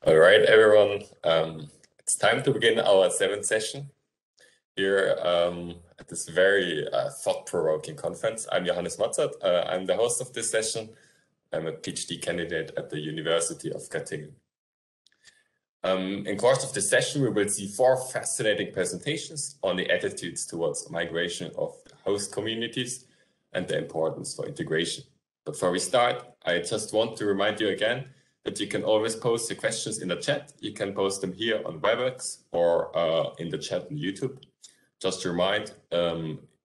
All right, everyone. It's time to begin our seventh session here at this very thought-provoking conference. I'm Johannes Matzert. I'm the host of this session. I'm a PhD candidate at the University of Göttingen. In course of this session, we will see four fascinating presentations on the attitudes towards migration of host communities and the importance for integration. Before we start, I just want to remind you again that you can always post your questions in the chat. You can post them here on WebEx or in the chat on YouTube. Just to remind,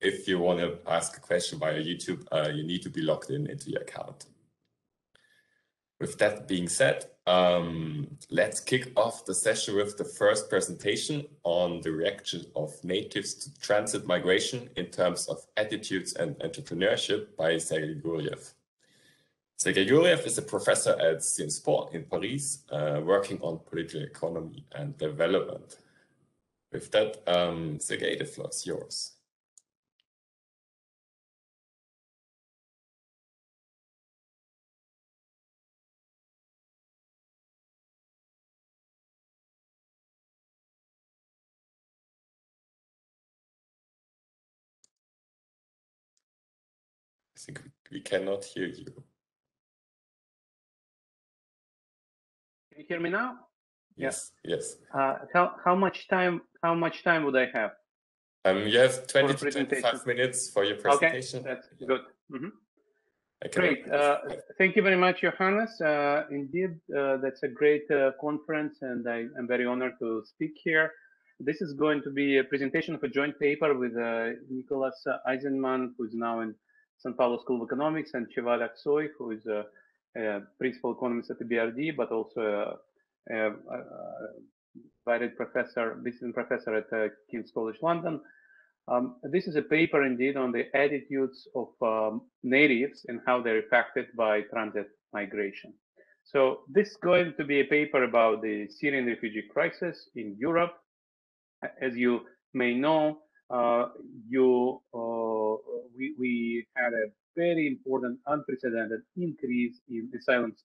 if you want to ask a question via YouTube, you need to be logged into your account. With that being said, let's kick off the session with the first presentation on the reaction of natives to transit migration in terms of attitudes and entrepreneurship by Sergei Guryev. Sergei Guryev is a professor at Sciences Po in Paris, working on political economy and development. With that, Sergei, the floor is yours. I think we cannot hear you. Can you hear me now? Yes, yes. How much time would I have? You have 20 to 25 minutes for your presentation. Okay, that's good. Great. Thank you very much, Johannes. Indeed, that's a great conference, and I'm very honored to speak here. This is going to be a presentation of a joint paper with Nicholas Eisenman, who is now in São Paulo School of Economics, and Cevdet Aksoy, who is a principal economist at the BRD, but also a visiting professor at King's College London. This is a paper indeed on the attitudes of natives and how they're affected by transit migration. So this is going to be a paper about the Syrian refugee crisis in Europe. As you may know, we had a very important, unprecedented increase in asylum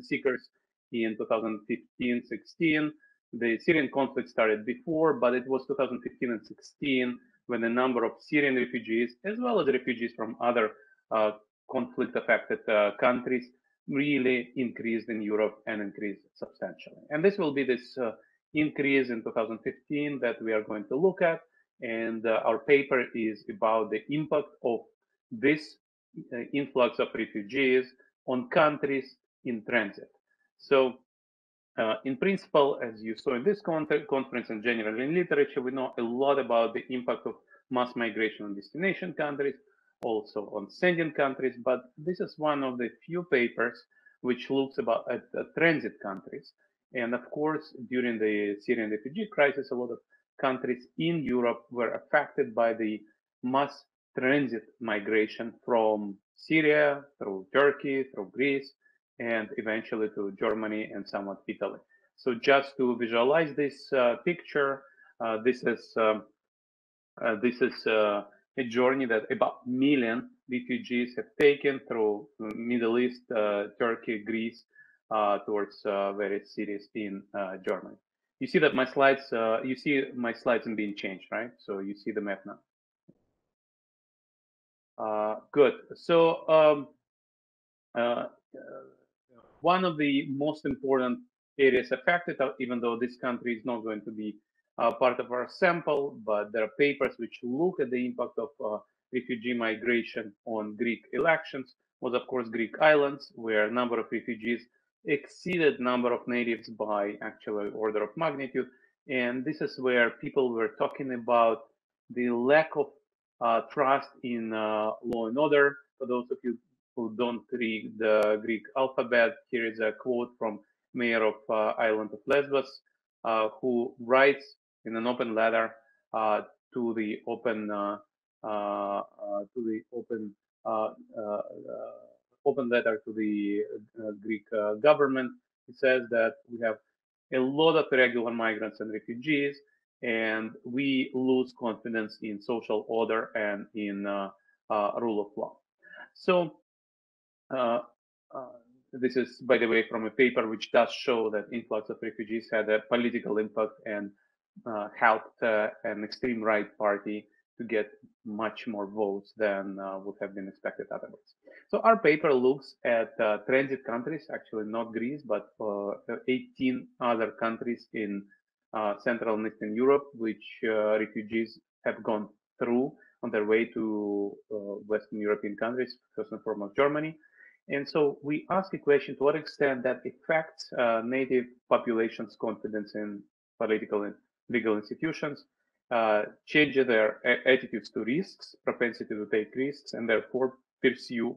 seekers in 2015-16. The Syrian conflict started before, but it was 2015 and 16 when the number of Syrian refugees, as well as refugees from other conflict-affected countries, really increased in Europe and increased substantially. And this will be this increase in 2015 that we are going to look at. And our paper is about the impact of this influx of refugees on countries in transit. So in principle, as you saw in this conference and generally in literature, we know a lot about the impact of mass migration on destination countries, also on sending countries, but this is one of the few papers which looks at transit countries. And of course, during the Syrian refugee crisis, a lot of countries in Europe were affected by the mass transit migration from Syria through Turkey, through Greece, and eventually to Germany and somewhat Italy. So just to visualize this picture, this is a journey that about 1 million refugees have taken through Middle East, Turkey, Greece, towards various cities in Germany. You see that my slides, are being changed, right? So you see the map now. Good. So one of the most important areas affected, even though this country is not going to be part of our sample, but there are papers which look at the impact of refugee migration on Greek elections, was of course Greek islands, where a number of refugees exceeded number of natives by actually order of magnitude. And this is where people were talking about the lack of trust in law and order. For those of you who don't read the Greek alphabet, here is a quote from mayor of island of Lesbos, who writes in an open letter to the open letter to the Greek government. It says that we have a lot of irregular migrants and refugees, and we lose confidence in social order and in rule of law. So This is, by the way, from a paper which does show that influx of refugees had a political impact and helped an extreme right party to get much more votes than would have been expected otherwise. So our paper looks at transit countries, actually not Greece, but 18 other countries in Central and Eastern Europe, which refugees have gone through on their way to Western European countries, first and foremost Germany. And so we ask a question to what extent that affects native populations' confidence in political and legal institutions, change their attitudes to risks, propensity to take risks, and therefore pursue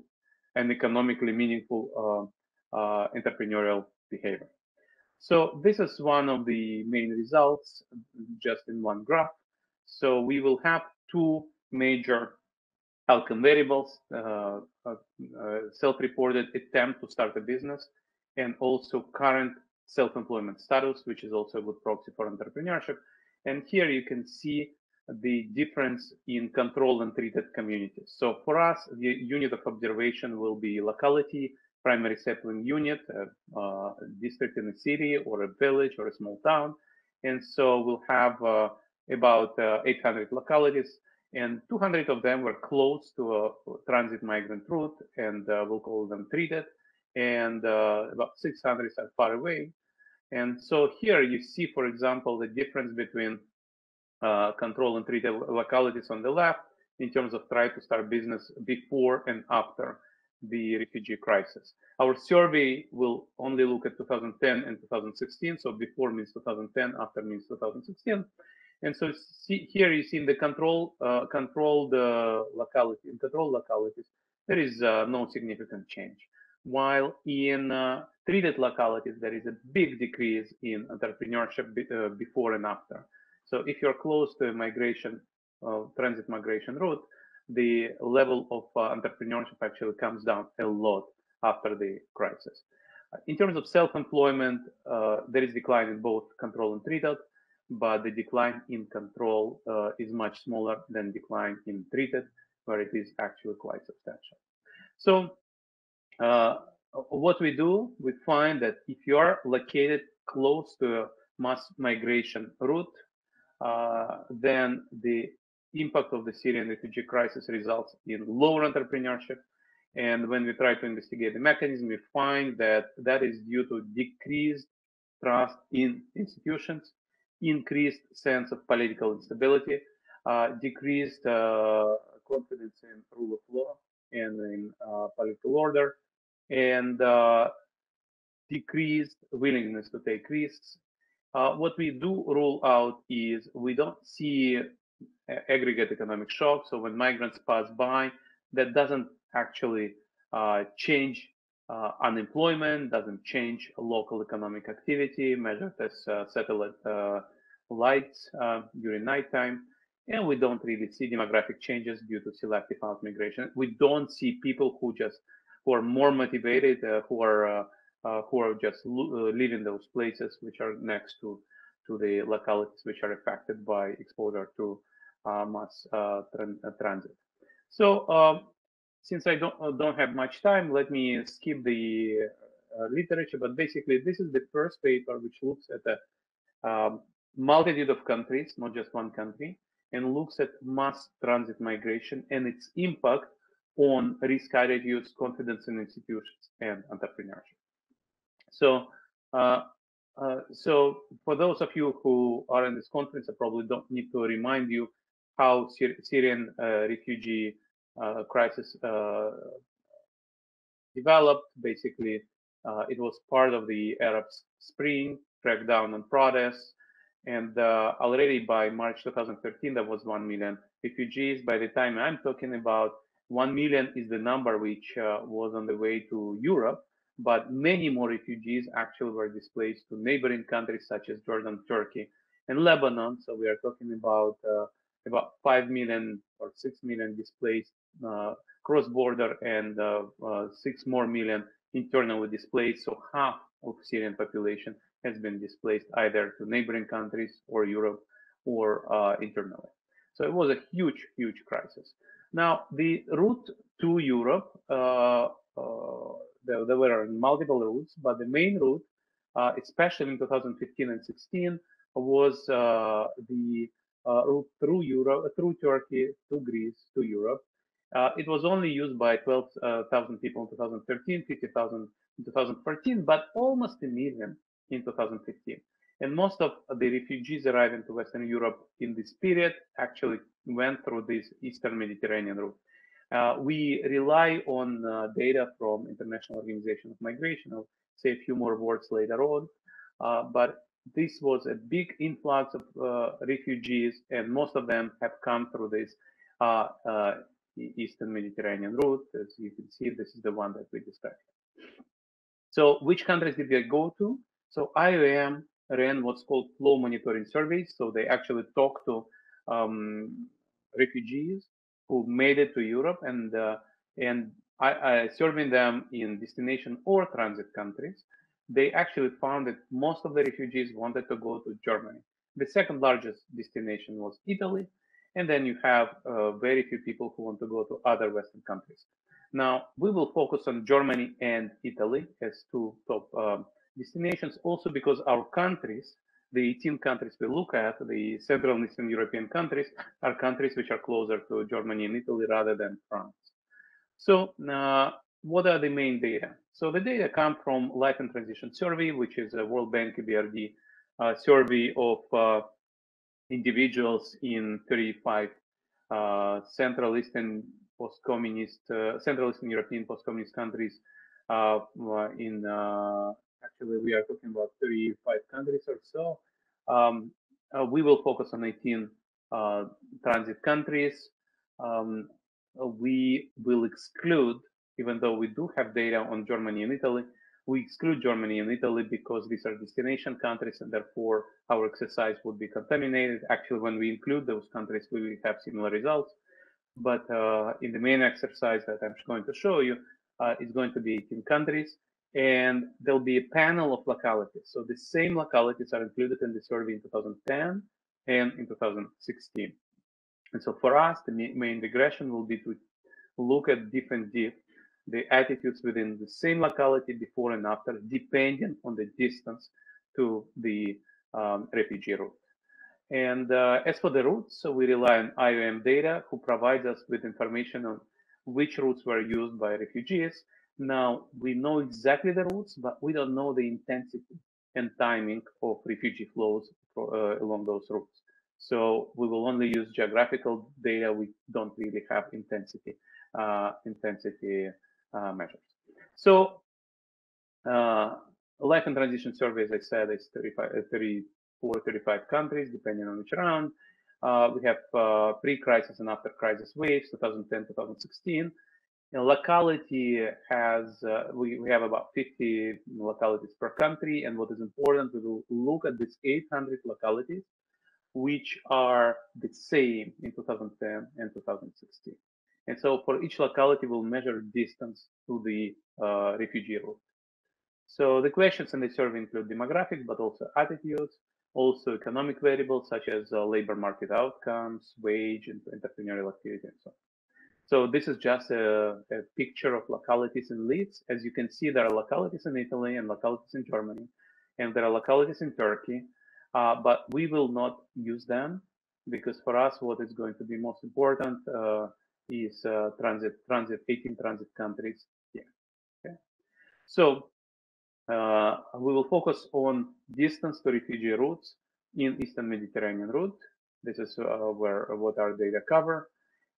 an economically meaningful entrepreneurial behavior. So this is one of the main results, just in one graph. So we will have two major outcome variables, self-reported attempt to start a business, and also current self-employment status, which is also a good proxy for entrepreneurship. And here you can see the difference in control and treated communities. So for us, the unit of observation will be locality, primary settling unit, a district in a city or a village or a small town. And so we'll have about 800 localities, and 200 of them were close to a transit migrant route, and we'll call them treated, and about 600 are far away. And so here you see, for example, the difference between control and treated localities on the left in terms of try to start business before and after the refugee crisis. Our survey will only look at 2010 and 2016. So before means 2010, after means 2016. And so here you see in the controlled locality, in controlled localities, there is no significant change. While in treated localities, there is a big decrease in entrepreneurship before and after. So if you're close to a migration, transit migration route, the level of entrepreneurship actually comes down a lot after the crisis. In terms of self-employment, there is decline in both control and treated, but the decline in control is much smaller than decline in treated, where it is actually quite substantial. So what we do, we find that if you are located close to a mass migration route, then the impact of the Syrian refugee crisis results in lower entrepreneurship. And when we try to investigate the mechanism, we find that that is due to decreased trust in institutions, increased sense of political instability, decreased confidence in rule of law and in political order, and decreased willingness to take risks. What we do rule out is we don't see aggregate economic shock. So when migrants pass by, that doesn't actually change unemployment, doesn't change local economic activity measured as satellite lights during nighttime. And we don't really see demographic changes due to selective outmigration. We don't see people who are more motivated, who are just leaving those places which are next to the localities which are affected by exposure to mass transit. So since I don't have much time, let me skip the literature. But basically, this is the first paper which looks at a multitude of countries, not just one country, and looks at mass transit migration and its impact on risk attitudes, confidence in institutions, and entrepreneurship. So, so for those of you who are in this conference, I probably don't need to remind you how Syrian refugee crisis developed. Basically, it was part of the Arab Spring, crackdown on protests, and already by March 2013, there was 1 million refugees. By the time I'm talking about, 1 million is the number which was on the way to Europe, but many more refugees actually were displaced to neighboring countries such as Jordan, Turkey, and Lebanon. So we are talking about 5 million or 6 million displaced cross-border and 6 more million internally displaced. So half of Syrian population has been displaced either to neighboring countries or Europe or internally. So it was a huge, huge crisis. Now, the route to Europe there were multiple routes, but the main route, especially in 2015 and 16, was the route through Europe, through Turkey, to Greece, to Europe. It was only used by 12,000 people in 2013, 50,000 in 2014, but almost a million in 2015. And most of the refugees arriving to Western Europe in this period actually went through this Eastern Mediterranean route. We rely on data from International Organization of Migration. I'll say a few more words later on, but this was a big influx of refugees, and most of them have come through this Eastern Mediterranean route. As you can see, this is the one that we described. So which countries did they go to? So IOM ran what's called flow monitoring surveys. So they actually talked to refugees who made it to Europe and serving them in destination or transit countries. They actually found that most of the refugees wanted to go to Germany. The second largest destination was Italy. And then you have very few people who want to go to other Western countries. Now, we will focus on Germany and Italy as two top destinations, also because our countries, the 18 countries we look at, the Central and Eastern European countries, are countries which are closer to Germany and Italy rather than France. So what are the main data? So the data come from Life and Transition Survey, which is a World Bank EBRD survey of individuals in 35 Central Eastern post-communist, Central Eastern European post-communist countries. Actually, we are talking about 35 countries or so. We will focus on 18 transit countries. We will exclude, even though we do have data on Germany and Italy, we exclude Germany and Italy because these are destination countries and therefore our exercise would be contaminated. Actually, when we include those countries, we will have similar results. But in the main exercise that I'm going to show you, it's going to be 18 countries and there'll be a panel of localities. So the same localities are included in the survey in 2010 and in 2016. And so for us, the main regression will be to look at the attitudes within the same locality before and after, depending on the distance to the refugee route. And as for the routes, so we rely on IOM data, who provides us with information on which routes were used by refugees. Now, we know exactly the routes, but we don't know the intensity and timing of refugee flows along those routes. So we will only use geographical data. We don't really have intensity measures. So Life and Transition Survey, as I said, is 34, 35 countries, depending on which round. We have pre-crisis and after-crisis waves, 2010, 2016. And locality has, we have about 50 localities per country. And what is important, we will look at these 800 localities, which are the same in 2010 and 2016. And so for each locality, we'll measure distance to the refugee route. So the questions in the survey include demographics, but also attitudes, also economic variables such as labor market outcomes, wage, and entrepreneurial activity, and so on. So this is just a picture of localities in Leeds. As you can see, there are localities in Italy and localities in Germany, and there are localities in Turkey, but we will not use them because for us, what is going to be most important is 18 transit countries here. Okay. So we will focus on distance to refugee routes in Eastern Mediterranean route. This is what our data cover.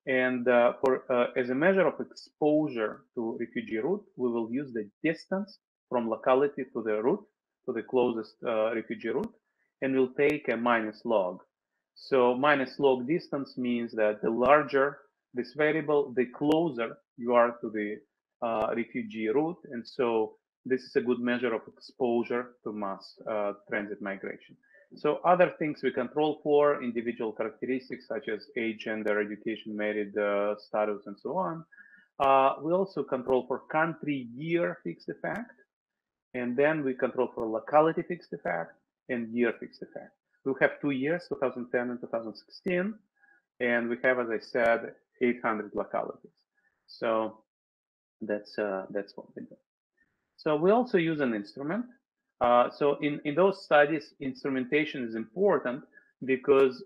And as a measure of exposure to refugee route, we will use the distance from locality to the route, to the closest refugee route, and we'll take a minus log. So minus log distance means that the larger this variable, the closer you are to the refugee route. And so this is a good measure of exposure to mass transit migration. So other things we control for, individual characteristics such as age, gender, education, married status, and so on. We also control for country year fixed effect. And then we control for locality fixed effect and year fixed effect. We have 2 years, 2010 and 2016. And we have, as I said, 800 localities. So that's what we do. So we also use an instrument. So in those studies, instrumentation is important because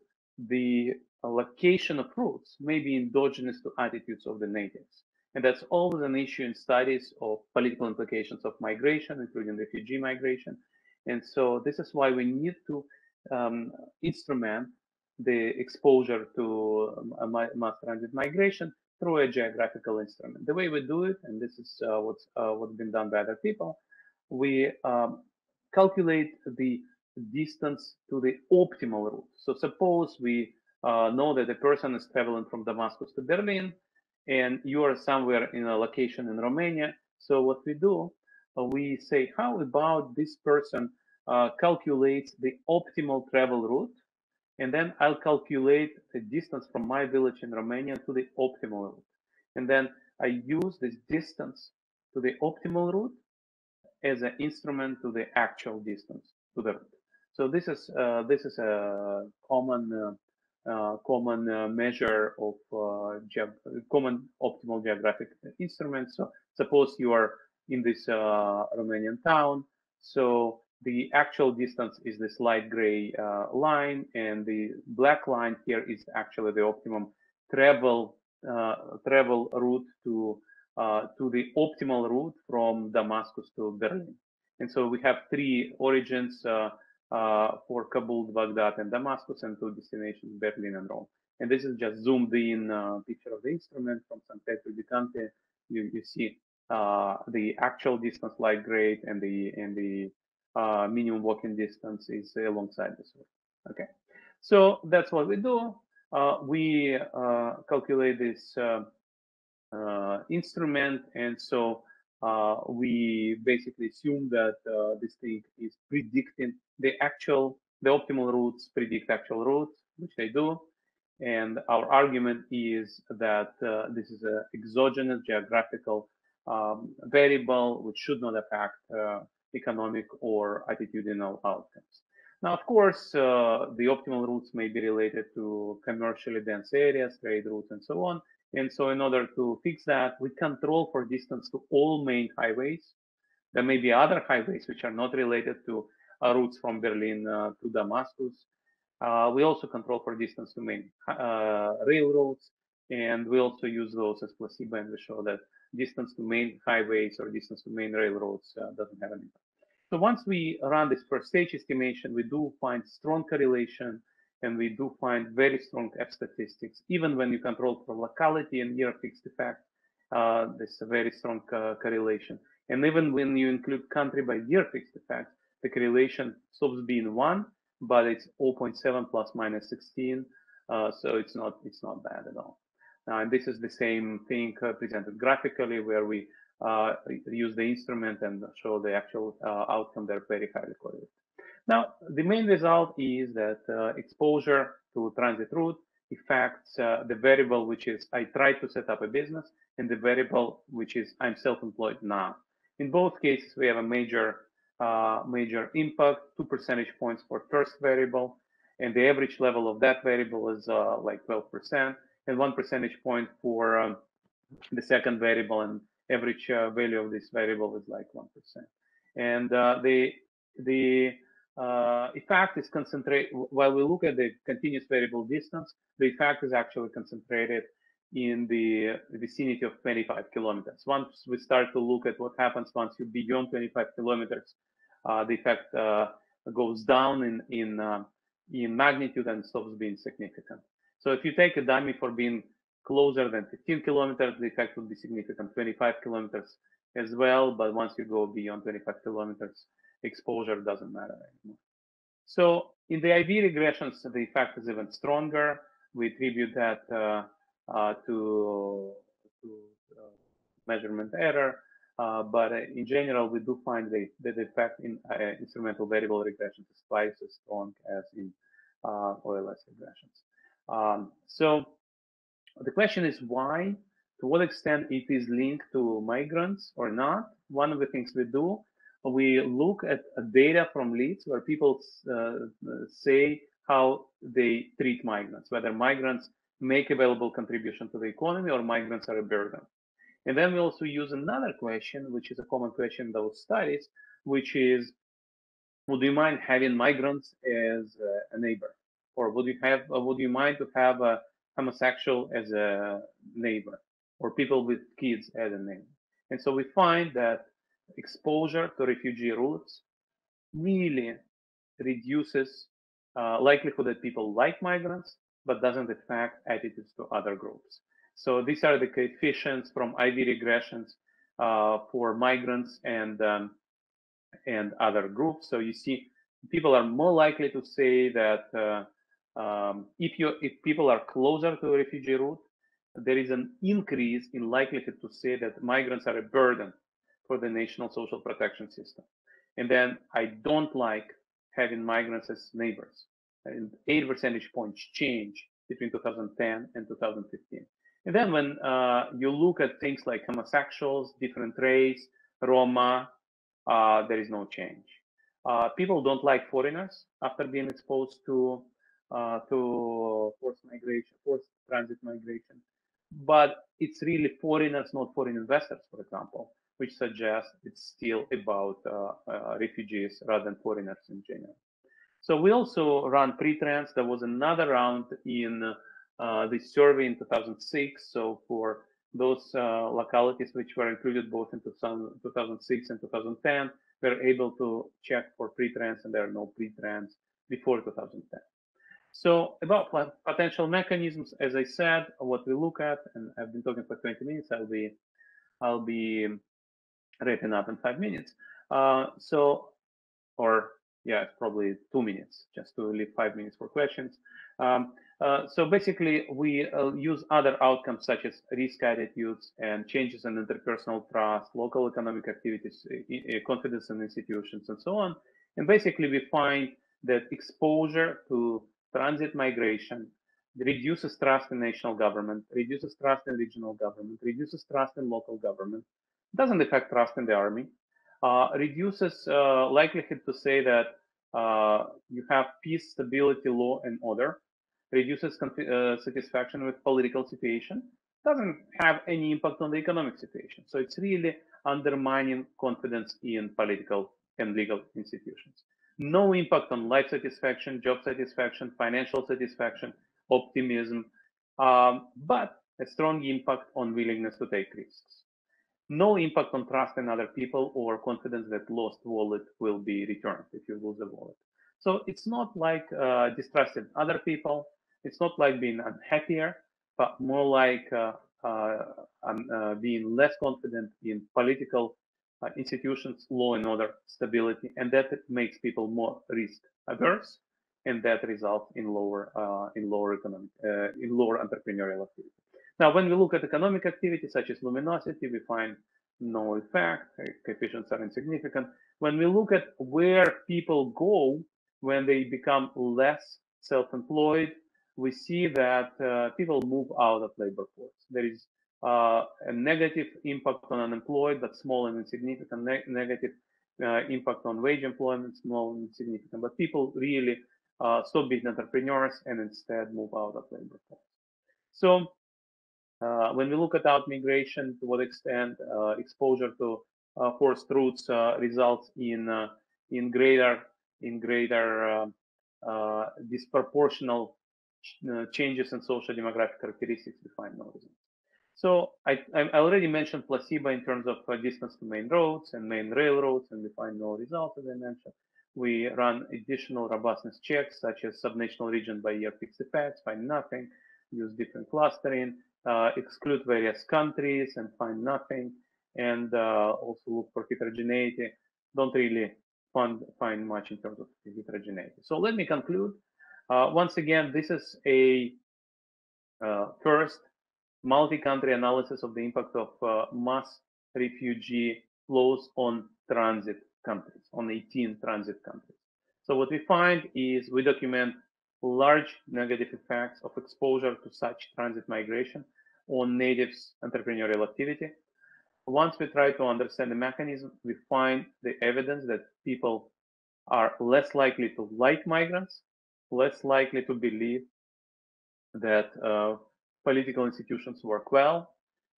the location of routes may be endogenous to attitudes of the natives. And that's always an issue in studies of political implications of migration, including refugee migration. And so this is why we need to instrument the exposure to mass transit migration through a geographical instrument. The way we do it, and this is what's been done by other people, we calculate the distance to the optimal route. So suppose we know that a person is traveling from Damascus to Berlin, and you are somewhere in a location in Romania. So what we do, we say, how about this person calculates the optimal travel route, and then I'll calculate the distance from my village in Romania to the optimal route. And then I use this distance to the optimal route as an instrument to the actual distance to the route. So this is a common measure of common optimal geographic instrument. So suppose you are in this Romanian town. So the actual distance is this light gray line, and the black line here is actually the optimum travel route to the optimal route from Damascus to Berlin. And so we have three origins for Kabul, Baghdad, and Damascus, and two destinations, Berlin and Rome. And this is just zoomed in picture of the instrument from St. Petro di Cante. You see the actual distance light gray, and the minimum walking distance is alongside this route. Okay, so that's what we do. We calculate this instrument, and so we basically assume that this thing is predicting the optimal routes, predict actual routes, which they do. And our argument is that this is an exogenous geographical variable which should not affect economic or attitudinal outcomes. Now, of course, the optimal routes may be related to commercially dense areas, trade routes, and so on. And so in order to fix that, we control for distance to all main highways. There may be other highways which are not related to routes from Berlin to Damascus. We also control for distance to main railroads, and we also use those as placebo, and we show that distance to main highways or distance to main railroads doesn't have an impact. So once we run this per stage estimation, we do find strong correlation, and we do find very strong F statistics. Even when you control for locality and year fixed effect, there's a very strong correlation. And even when you include country by year fixed effect, the correlation stops being 1, but it's 0.7 plus minus 16. So it's not bad at all. And this is the same thing presented graphically, where we use the instrument and show the actual outcome. They're very highly correlated. Now, the main result is that exposure to transit route affects the variable, which is I try to set up a business, and the variable, which is I'm self-employed now. In both cases, we have a major impact, 2 percentage points for first variable, and the average level of that variable is like 12%, and 1 percentage point for the second variable, and average value of this variable is like 1%. And the effect is concentrated, while we look at the continuous variable distance, the effect is actually concentrated in the vicinity of 25 kilometers. Once we start to look at what happens once you're beyond 25 kilometers, the effect goes down in magnitude and stops being significant. So if you take a dummy for being closer than 15 kilometers, the effect would be significant, 25 kilometers as well. But once you go beyond 25 kilometers, exposure doesn't matter anymore. So in the IV regressions, the effect is even stronger. We attribute that to measurement error. But in general, we do find that the effect in instrumental variable regressions is twice as strong as in OLS regressions. So the question is why, to what extent it is linked to migrants or not. One of the things we do, we look at data from leads where people say how they treat migrants, whether migrants make available contribution to the economy or migrants are a burden. And then we also use another question, which is a common question in those studies, which is, would you mind having migrants as a neighbor? Or would you mind to have a homosexual as a neighbor, or people with kids as a neighbor? And so we find that exposure to refugee routes really reduces likelihood that people like migrants, but doesn't affect attitudes to other groups. So these are the coefficients from IV regressions for migrants and other groups. So you see, people are more likely to say that if people are closer to a refugee route, there is an increase in likelihood to say that migrants are a burden for the national social protection system. And then I don't like having migrants as neighbors. And 8 percentage points change between 2010 and 2015. And then when you look at things like homosexuals, different race, Roma, there is no change. People don't like foreigners after being exposed to forced transit migration. But it's really foreigners, not foreign investors, for example, which suggests it's still about refugees rather than foreigners in general. So we also run pre-trans. There was another round in the survey in 2006. So for those localities which were included both in 2006 and 2010, we're able to check for pre-trans, and there are no pre-trans before 2010. So about potential mechanisms, as I said, what we look at, and I've been talking for 20 minutes, I'll be wrapping up in 5 minutes. It's probably 2 minutes, just to leave 5 minutes for questions. So basically, we use other outcomes such as risk attitudes and changes in interpersonal trust, local economic activities, confidence in institutions, and so on. And basically, we find that exposure to transit migration reduces trust in national government, reduces trust in regional government, reduces trust in local government, doesn't affect trust in the army, reduces likelihood to say that you have peace, stability, law, and order, reduces satisfaction with political situation, doesn't have any impact on the economic situation. So it's really undermining confidence in political and legal institutions. No impact on life satisfaction, job satisfaction, financial satisfaction, optimism, but a strong impact on willingness to take risks. No impact on trust in other people or confidence that lost wallet will be returned if you lose the wallet. So it's not like distrusting other people. It's not like being unhappier, but more like being less confident in political institutions, law and order, stability, and that makes people more risk averse, and that results in lower entrepreneurial activity. Now, when we look at economic activity such as luminosity, we find no effect, coefficients are insignificant. When we look at where people go when they become less self-employed, we see that people move out of labor force. There is a negative impact on unemployed, but small and insignificant, negative impact on wage employment, small and insignificant. But people really stop being entrepreneurs and instead move out of labor force. So when we look at out-migration, to what extent exposure to forced routes results in greater disproportional changes in social demographic characteristics, we find no results. So I already mentioned placebo in terms of distance to main roads and main railroads, and we find no results, as I mentioned. We run additional robustness checks, such as subnational region by year fixed effects, find nothing. Use different clustering, exclude various countries and find nothing, and also look for heterogeneity. Don't really find much in terms of heterogeneity. So let me conclude. Once again, this is a first multi-country analysis of the impact of mass refugee flows on transit countries, on 18 transit countries. So what we find is we document large negative effects of exposure to such transit migration on natives' entrepreneurial activity. Once we try to understand the mechanism, we find the evidence that people are less likely to like migrants, less likely to believe that political institutions work well,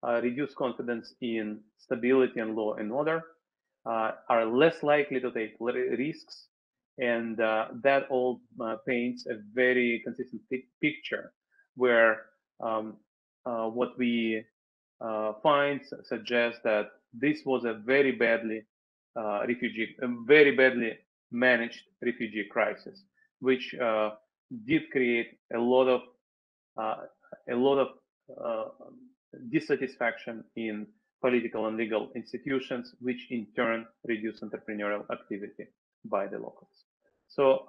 reduced confidence in stability and law and order, are less likely to take risks, and that all paints a very consistent picture where what we find suggests that this was a very badly managed refugee crisis, which did create a lot of dissatisfaction in political and legal institutions, which in turn reduce entrepreneurial activity by the locals. So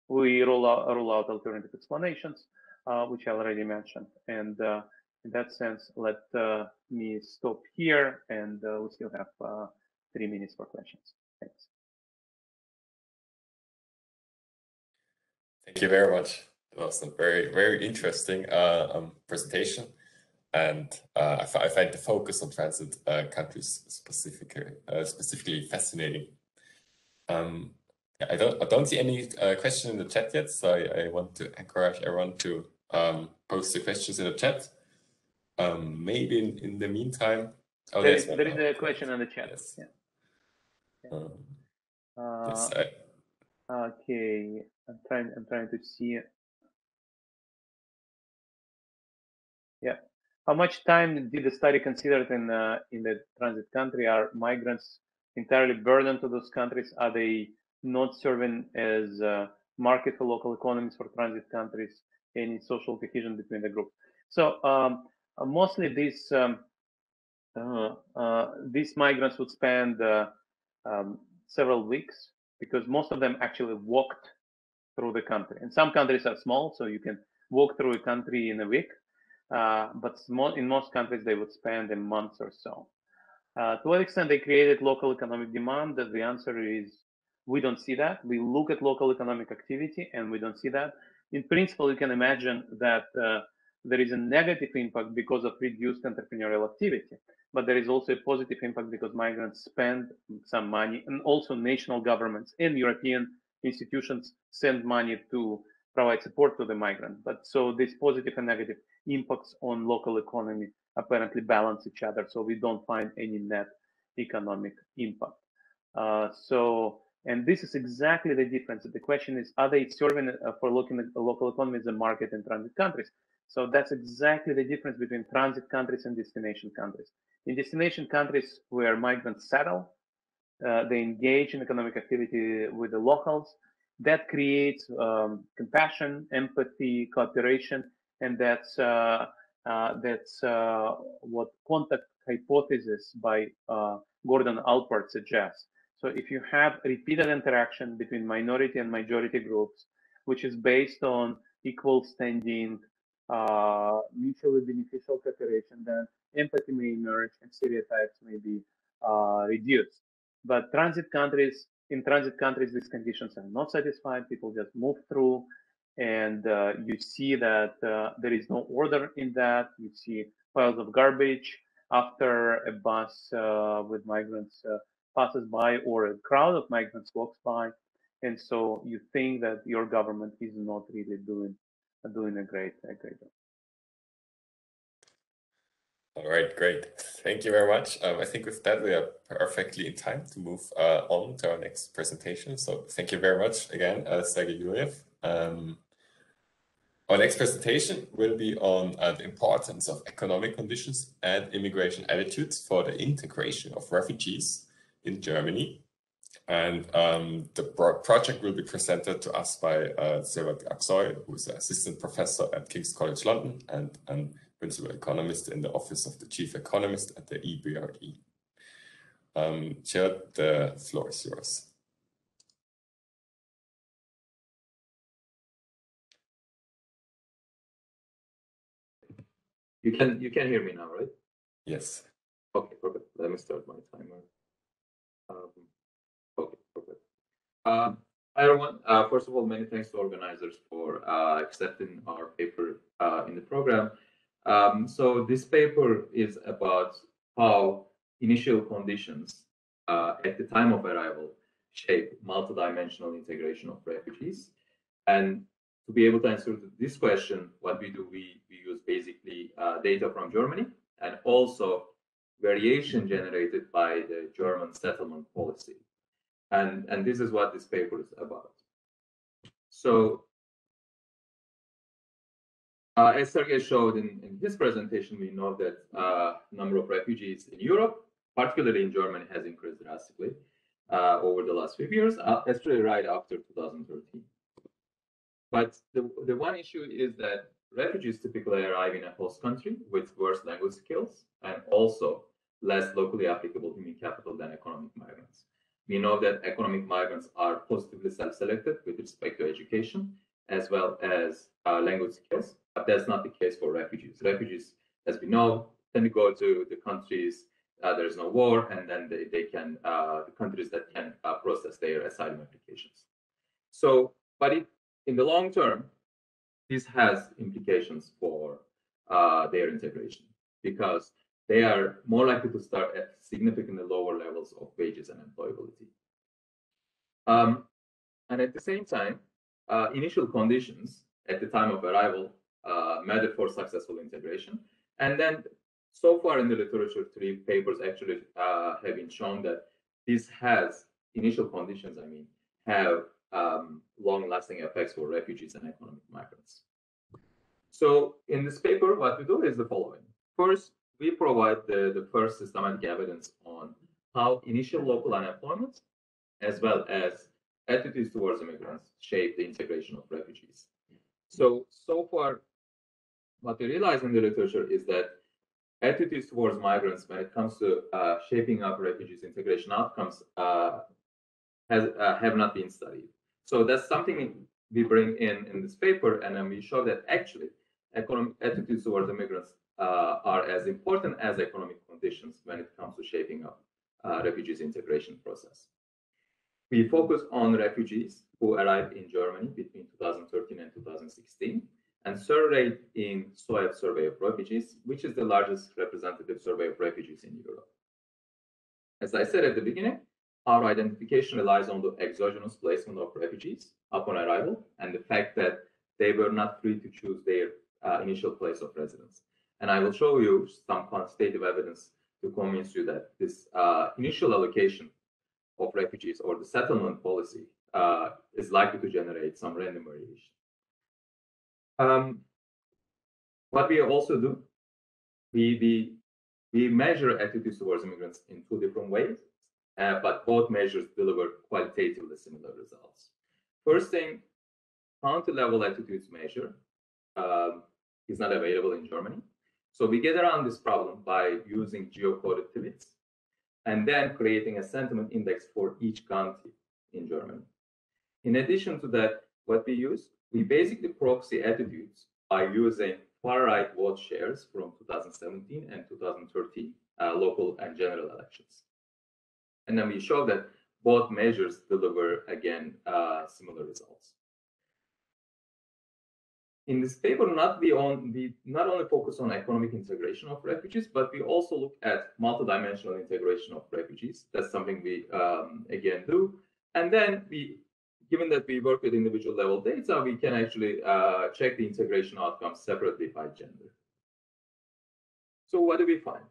we roll out alternative explanations, which I already mentioned. And in that sense, let me stop here, and we still have 3 minutes for questions. Thanks. Thank you very much. That was a very, very interesting presentation. And I find the focus on transit countries specifically fascinating. I don't see any question in the chat yet, so I want to encourage everyone to post the questions in the chat. Maybe in the meantime, there is a question in the chat. Yes. Yeah. Yes, okay, I'm trying to see. Yeah, how much time did the study consider in the transit country? Are migrants entirely burdened to those countries? Are they not serving as a market for local economies for transit countries? Any social cohesion between the groups? So mostly these migrants would spend several weeks, because most of them actually walked through the country. And some countries are small, so you can walk through a country in a week. But in most countries, they would spend a month or so. To what extent they created local economic demand? The answer is we don't see that. We look at local economic activity and we don't see that. In principle, you can imagine that there is a negative impact because of reduced entrepreneurial activity, but there is also a positive impact because migrants spend some money, and also national governments and European institutions send money to provide support to the migrant. But so this positive and negative impacts on local economy apparently balance each other, so we don't find any net economic impact. And this is exactly the difference. The question is, are they serving for looking at the local economy as a market in transit countries? So that's exactly the difference between transit countries and destination countries. In destination countries where migrants settle, they engage in economic activity with the locals. That creates compassion, empathy, cooperation, and that's what contact hypothesis by Gordon Allport suggests. So if you have repeated interaction between minority and majority groups, which is based on equal standing, mutually beneficial cooperation, then empathy may emerge and stereotypes may be reduced. But in transit countries, these conditions are not satisfied. People just move through, and you see that there is no order in that. You see piles of garbage after a bus with migrants passes by, or a crowd of migrants walks by, and so you think that your government is not really doing a great job. All right, great. Thank you very much. I think with that, we are perfectly in time to move on to our next presentation. So thank you very much again, Sergey Yuryev. Our next presentation will be on the importance of economic conditions and immigration attitudes for the integration of refugees in Germany. And the project will be presented to us by Zevat Aksoy, who is an assistant professor at King's College London and principal economist in the office of the chief economist at the EBRD. Chair, the floor is yours. You can hear me now, right? Yes. Okay, perfect. Let me start my timer. Okay, perfect. Hi everyone. First of all, many thanks to organizers for accepting our paper in the program. So this paper is about how initial conditions at the time of arrival shape multidimensional integration of refugees. And to be able to answer this question, what we do, we use basically data from Germany and also variation generated by the German settlement policy. And this is what this paper is about. So as Sergei showed in his presentation, we know that number of refugees in Europe, particularly in Germany, has increased drastically over the last few years, especially right after 2013. But the one issue is that refugees typically arrive in a host country with worse language skills and also less locally applicable human capital than economic migrants. We know that economic migrants are positively self-selected with respect to education as well as language skills, but that's not the case for refugees. Refugees, as we know, tend to go to the countries there's no war, and then they can the countries that can process their asylum applications. So, but in the long term, this has implications for their integration because they are more likely to start at significantly lower levels of wages and employability. And at the same time, initial conditions at the time of arrival matter for successful integration. And then so far in the literature, 3 papers actually have been shown that this has, initial conditions, have long-lasting effects for refugees and economic migrants. So in this paper, what we do is the following. First, we provide the first systematic evidence on how initial local unemployment, as well as attitudes towards immigrants, shape the integration of refugees. So far, what we realize in the literature is that attitudes towards migrants when it comes to shaping up refugees' integration outcomes have not been studied. So that's something we bring in this paper, and then we show that actually economic attitudes towards immigrants are as important as economic conditions when it comes to shaping up refugees' integration process. We focus on refugees who arrived in Germany between 2013 and 2016 and surveyed in SOEF survey of refugees, which is the largest representative survey of refugees in Europe. As I said at the beginning, our identification relies on the exogenous placement of refugees upon arrival and the fact that they were not free to choose their initial place of residence. And I will show you some quantitative evidence to convince you that this initial allocation of refugees or the settlement policy is likely to generate some random variation. What we also do, we measure attitudes towards immigrants in 2 different ways, but both measures deliver qualitatively similar results. First thing, county-level attitudes measure is not available in Germany. So we get around this problem by using geocoded TWITs and then creating a sentiment index for each county in Germany. In addition to that, what we use, we basically proxy attitudes by using far-right vote shares from 2017 and 2013 local and general elections. And then we show that both measures deliver, again, similar results. In this paper, we not only focus on economic integration of refugees, but we also look at multidimensional integration of refugees. That's something we, again, do. And then given that we work with individual level data, we can actually check the integration outcomes separately by gender. So what do we find?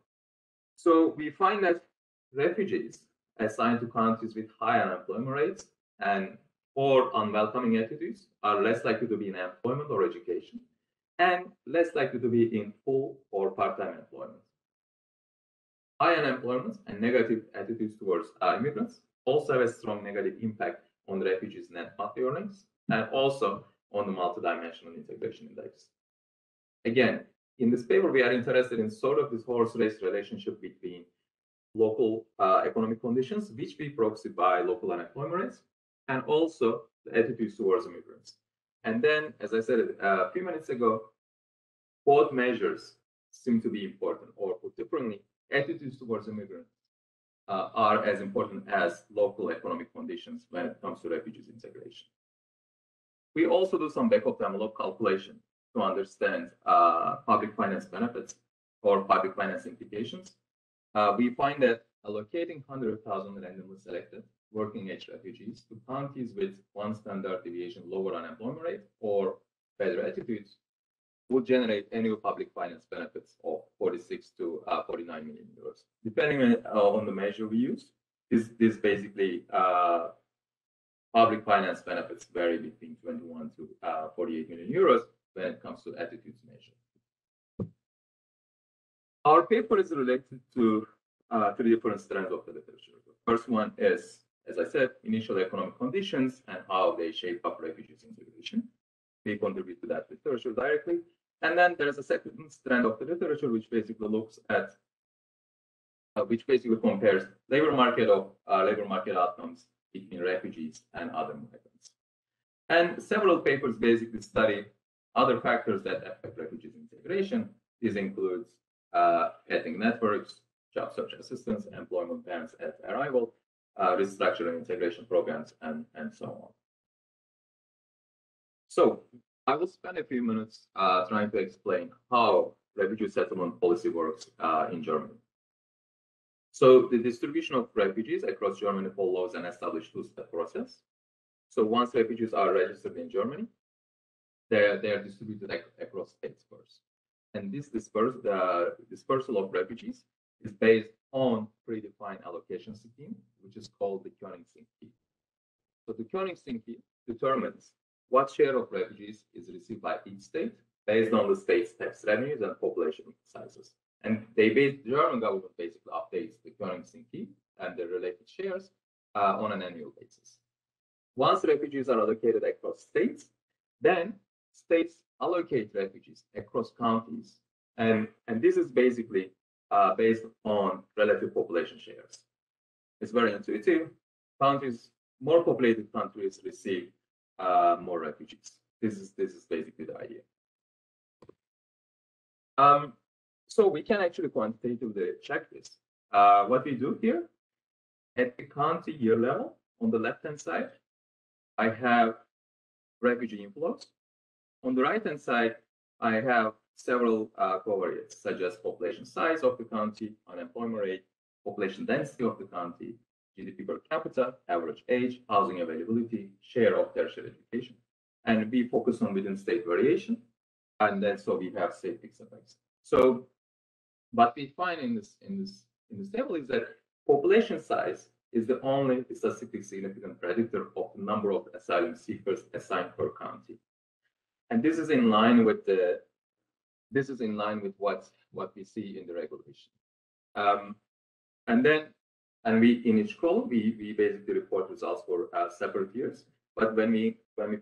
So we find that refugees assigned to countries with high unemployment rates or unwelcoming attitudes are less likely to be in employment or education and less likely to be in full or part-time employment. High unemployment and negative attitudes towards immigrants also have a strong negative impact on the refugees' net monthly earnings and also on the multidimensional integration index. Again, in this paper, we are interested in sort of this horse-race relationship between local economic conditions, which we proxy by local unemployment rates, and also the attitudes towards immigrants. And then, as I said a few minutes ago, both measures seem to be important, or put differently, attitudes towards immigrants are as important as local economic conditions when it comes to refugees integration. We also do some back-of-the-envelope calculation to understand public finance benefits or public finance implications. We find that allocating 100,000 randomly selected working-age refugees to counties with 1 standard deviation lower unemployment rate or better attitudes would generate annual public finance benefits of 46 to 49 million euros. Depending on the measure we use, this basically public finance benefits vary between 21 to 48 million euros when it comes to attitudes measure. Our paper is related to three different strands of the literature. The first one is, as I said, initial economic conditions and how they shape up refugees integration. We contribute to that literature directly. And then there is a second strand of the literature which basically looks at, which basically compares labor market outcomes between refugees and other migrants. And several papers basically study other factors that affect refugees integration. This includes ethnic networks, job search assistance, employment bans at arrival, restructuring integration programs, and so on. So I will spend a few minutes trying to explain how refugee settlement policy works in Germany. So the distribution of refugees across Germany follows an established two-step process. So once refugees are registered in Germany, they are distributed across states first. And this dispersal of refugees is based on predefined allocation scheme, which is called the Koenig-Sync. So the Koenig-Sync determines what share of refugees is received by each state based on the state's tax revenues and population sizes. And the German government basically updates the Koenig-Sync and the related shares on an annual basis. Once refugees are allocated across states, then states allocate refugees across counties. And this is basically based on relative population shares. It's very intuitive. Countries, more populated countries receive more refugees. This is basically the idea. So we can actually quantitatively check this. What we do here, at the county year level, on the left-hand side, I have refugee inflows. On the right-hand side, I have several covariates, such as population size of the county, unemployment rate, population density of the county, GDP per capita, average age, housing availability, share of tertiary education. And we focus on within state variation. And then so we have state mix effects. So what we find in this table is that population size is the only statistically significant predictor of the number of asylum seekers assigned per county. And this is in line with what we see in the regulation. And we in each column we basically report results for separate years. But when we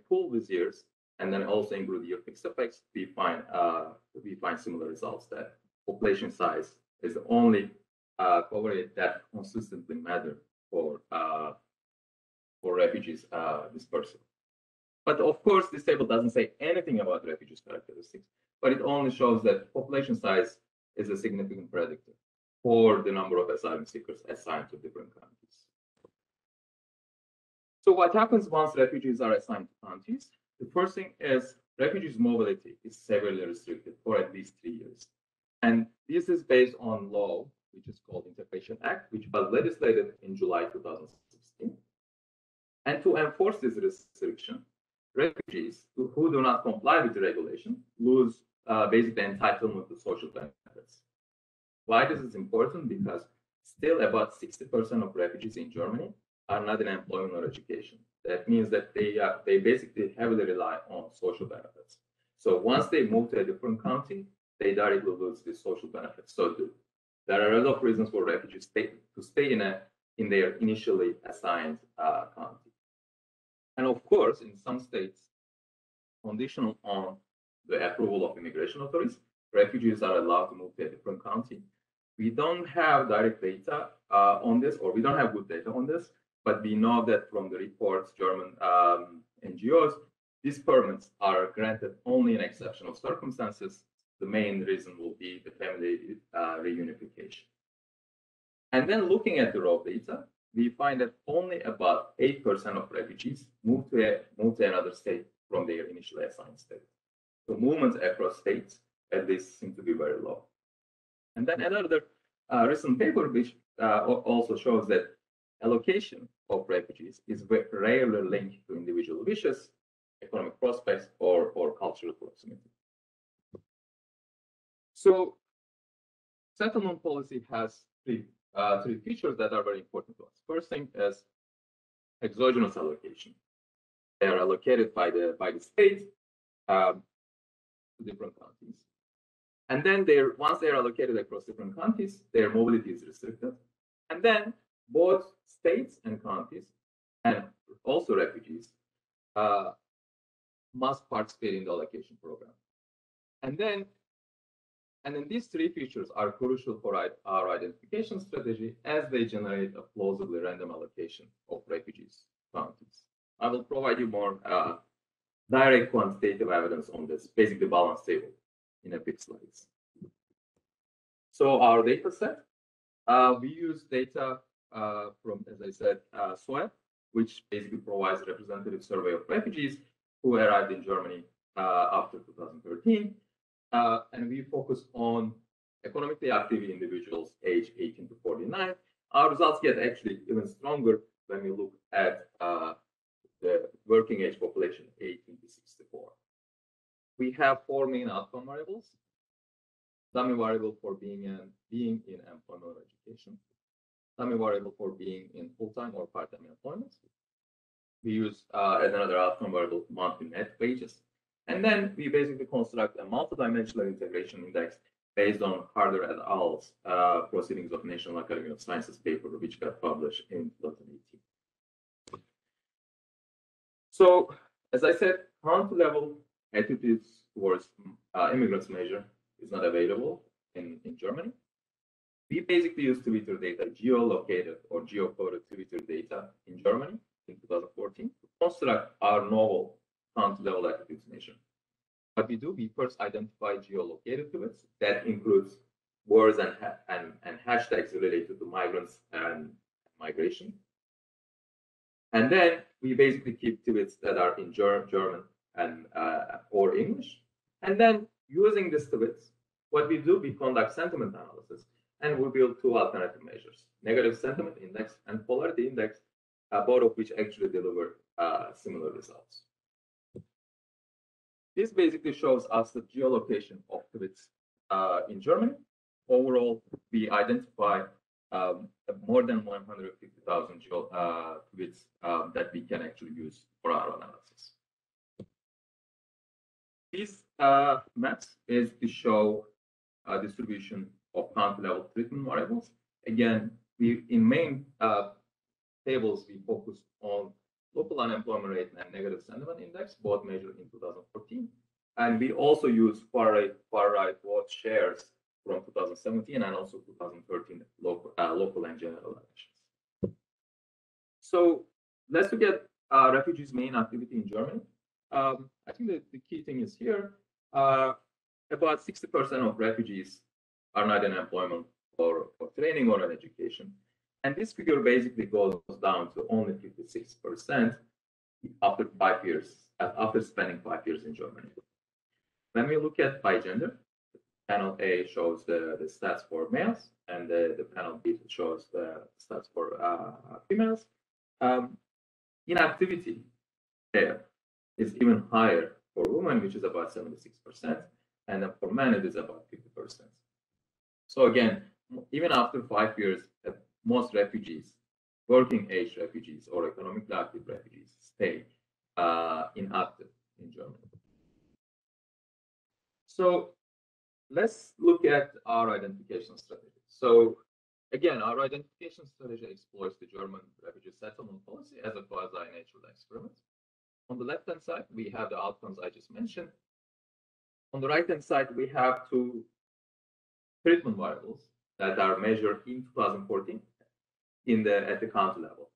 pull these years and then also include year mix effects, we find similar results that population size is the only covariate that consistently matter for refugees dispersal. But of course, this table doesn't say anything about refugees' characteristics, but it only shows that population size is a significant predictor for the number of asylum seekers assigned to different counties. So what happens once refugees are assigned to counties? The first thing is refugees' mobility is severely restricted for at least 3 years. And this is based on law, which is called Integration Act, which was legislated in July 2016. And to enforce this restriction, refugees who do not comply with the regulation lose basically entitlement to social benefits. Why this is important? Because still about 60% of refugees in Germany are not in employment or education. That means that they basically heavily rely on social benefits. So once they move to a different county, they directly lose these social benefits. So there are a lot of reasons for refugees to stay in their initially assigned county. And of course, in some states, conditional on the approval of immigration authorities, refugees are allowed to move to a different county. We don't have direct data on this, or we don't have good data on this, but we know that from the reports, German NGOs, these permits are granted only in exceptional circumstances. The main reason will be the family reunification. And then looking at the raw data, we find that only about 8% of refugees move to another state from their initially assigned state. So movements across states at least seem to be very low. And then another recent paper which also shows that allocation of refugees is rarely linked to individual wishes, economic prospects, or cultural proximity. So settlement policy has three features that are very important to us. First thing is exogenous allocation. They are allocated by the state to different counties. And then once they are allocated across different counties, their mobility is restricted. And then both states and counties, and also refugees, must participate in the allocation program. And then these three features are crucial for our identification strategy as they generate a plausibly random allocation of refugees counties. I will provide you more direct quantitative evidence on this, basically balance table, in a few slides. So our data set, we use data from, as I said, SWAP, which basically provides a representative survey of refugees who arrived in Germany after 2013. And we focus on economically active individuals aged 18 to 49. Our results get actually even stronger when we look at the working age population 18 to 64. We have four main outcome variables. Dummy variable for being in employment or education. Dummy variable for being in full-time or part-time employment. We use as another outcome variable monthly net wages. And then we basically construct a multidimensional integration index based on Harder et al.'s Proceedings of National Academy of Sciences paper, which got published in 2018. So, as I said, county-level attitudes towards immigrants measure is not available in Germany. We basically use Twitter data, geolocated or geocoded Twitter data in Germany in 2014 to construct our novel county-level attitudes measure. What we do, we first identify geolocated tweets that includes words and hashtags related to migrants and migration. And then we basically keep tweets that are in German and or English. And then using these tweets, what we do, we conduct sentiment analysis and we build two alternative measures, negative sentiment index and polarity index, both of which actually deliver similar results. This basically shows us the geolocation of tweets in Germany. Overall, we identify more than 150,000 tweets that we can actually use for our analysis. These maps is to show distribution of county-level treatment variables. Again, in main tables, we focus on local unemployment rate and negative sentiment index, both measured in 2014. And we also use far-right vote shares from 2017 and also 2013 local and general elections. So let's look at refugees' main activity in Germany. I think that the key thing is here, about 60% of refugees are not in employment or training or in education. And this figure basically goes down to only 56% after 5 years, after spending 5 years in Germany. When we look at by gender, panel A shows the stats for males, and the panel B shows the stats for females. Inactivity there is even higher for women, which is about 76%, and then for men, it is about 50%. So again, even after 5 years, most refugees, working age refugees or economically active refugees, stay inactive in Germany. So let's look at our identification strategy. So again, our identification strategy exploits the German refugee settlement policy as a quasi-natural experiment. On the left-hand side, we have the outcomes I just mentioned. On the right-hand side, we have two treatment variables that are measured in 2014 at the county level.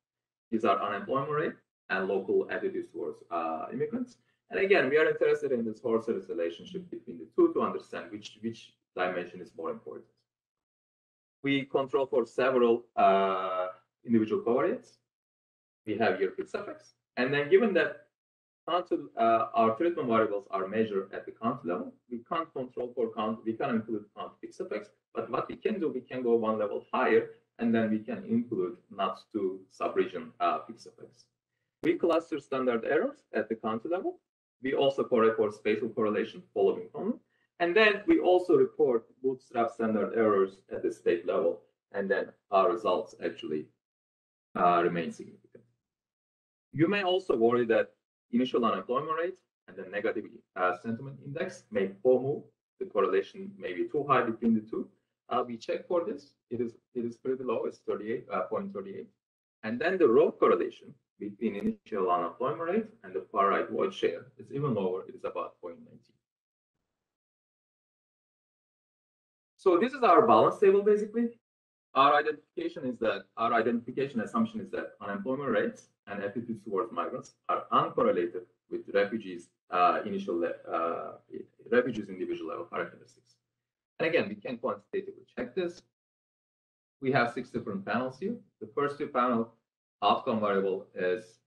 These are unemployment rate and local attitudes towards immigrants. And again, we are interested in this horse-race relationship between the two to understand which dimension is more important. We control for several individual covariates. We have here fixed effects. And then given that our treatment variables are measured at the county level, we can't control for count, we can't include count fixed effects, but what we can do, we can go one level higher, and then we can include not to sub-region fixed effects. We cluster standard errors at the county level. We also correct for spatial correlation following common, And then we also report bootstrap standard errors at the state level, and then our results actually remain significant. You may also worry that initial unemployment rate and the negative sentiment index may co-move. The correlation may be too high between the two. We check for this. It is pretty low. It's 0.38. And then the raw correlation between initial unemployment rate and the far right watch share is even lower. It is about 0.19. So this is our balance table basically. Our identification assumption is that unemployment rates and attitudes towards migrants are uncorrelated with refugees' individual level characteristics. And again, we can quantitatively check this. We have 6 different panels here. The first 2 panel outcome variable is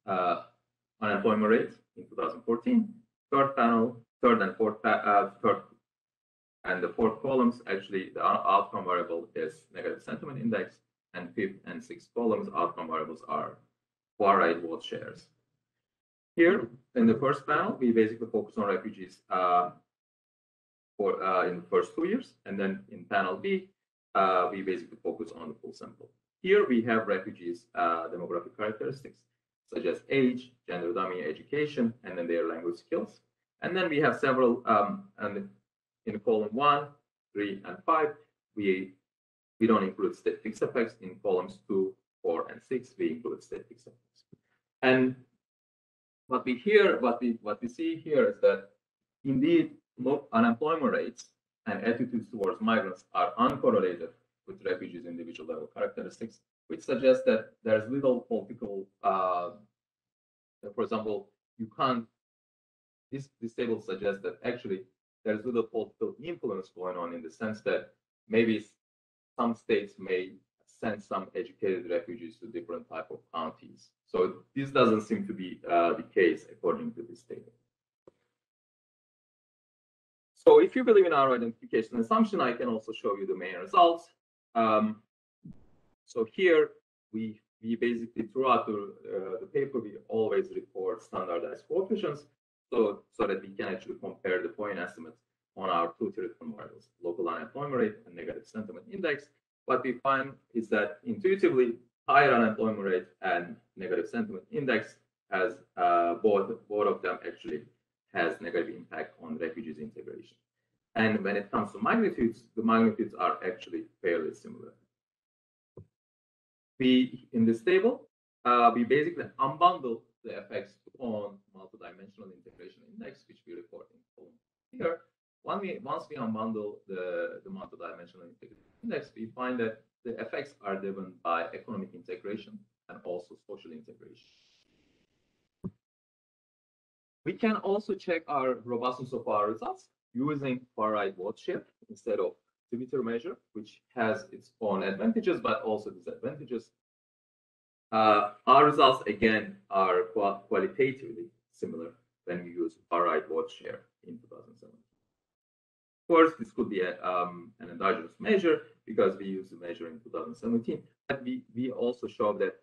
unemployment rate in 2014. Third panel, third and the fourth columns, actually the outcome variable is negative sentiment index, and 5th and 6th columns outcome variables are far right vote shares. Here in the first panel, we basically focus on refugees in the first 2 years, and then in panel B, we basically focus on the full sample. Here we have refugees' demographic characteristics such as age, gender dummy, education, and then their language skills. And then we have several, and in column 1, 3, and 5, we don't include state fixed effects. In columns 2, 4, and 6, we include state fixed effects. And what we see here is that indeed low unemployment rates and attitudes towards migrants are uncorrelated with refugees' individual level characteristics, which suggests that there's little political, for example, this table suggests that actually there's little political influence going on, in the sense that maybe some states may send some educated refugees to different type of counties. So this doesn't seem to be the case according to this table. So if you believe in our identification assumption, I can also show you the main results. So here we basically, throughout the paper, we always report standardized coefficients, so that we can actually compare the point estimates on our 2 different variables, local unemployment rate and negative sentiment index. What we find is that intuitively, higher unemployment rate and negative sentiment index has both of them actually has negative impact on refugees integration. And when it comes to magnitudes, the magnitudes are actually fairly similar. In this table, we basically unbundle the effects on multidimensional integration index, which we report in column here. Once we unbundle the multidimensional integration index, we find that the effects are driven by economic integration and also social integration. We can also check our robustness of our results using far right vote share instead of Twitter measure, which has its own advantages but also disadvantages. Our results again are qualitatively similar when we use far right vote share in 2007. Of course, this could be an endogenous measure because we used the measure in 2017. But we also show that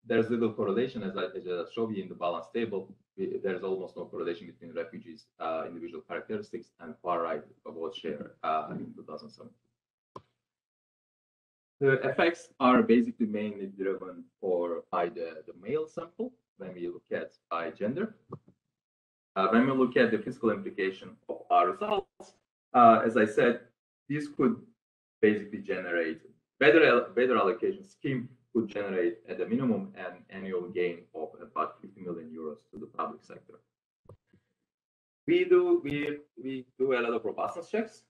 there's little correlation, as I showed you in the balance table. There's almost no correlation between refugees' individual characteristics and far right vote share in 2017. The effects are basically mainly driven by the male sample when we look at by gender. When we look at the fiscal implication of our results, as I said, this could basically generate better allocation scheme could generate at a minimum an annual gain of about 50 million euros to the public sector. We do a lot of robustness checks.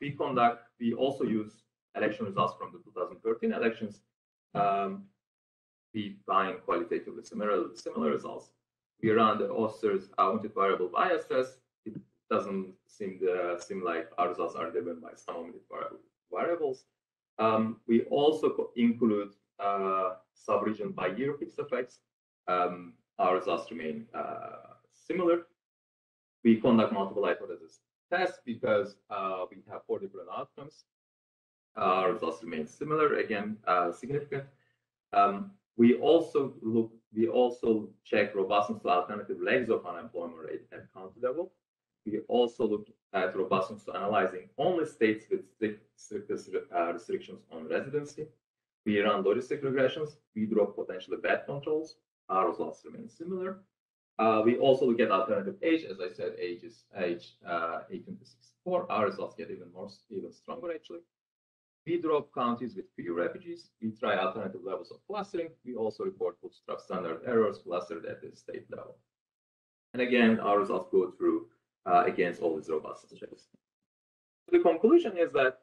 We also use election results from the 2013 elections. We find qualitatively similar results. We run the Oster's omitted variable bias test. It doesn't seem like our results are driven by some omitted variables. We also include sub-region by year fixed effects. Our results remain similar. We conduct multiple hypothesis tests because we have 4 different outcomes. Our results remain similar, again, significant. We also check robustness to alternative legs of unemployment rate at county level. we also look at robustness to analyzing only states with strict restrictions on residency. We run logistic regressions. We drop potentially bad controls. Our results remain similar. We also look at alternative age. As I said, age is age 18 to 64. Our results get even stronger actually. We drop counties with few refugees. We try alternative levels of clustering. We also report bootstrap standard errors clustered at the state level. And again, our results go through against all these robustness checks. The conclusion is that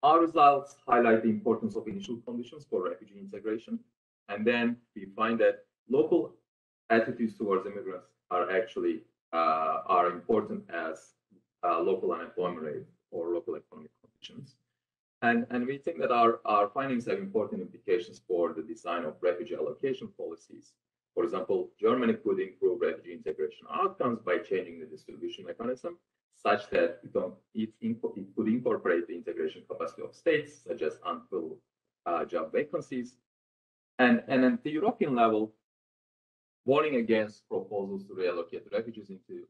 our results highlight the importance of initial conditions for refugee integration. And then we find that local attitudes towards immigrants are actually are important as local unemployment rate or local economic conditions. And we think that our findings have important implications for the design of refugee allocation policies. For example, Germany could improve refugee integration outcomes by changing the distribution mechanism such that it could incorporate the integration capacity of states, such as unfilled job vacancies. And at the European level, warning against proposals to reallocate refugees into,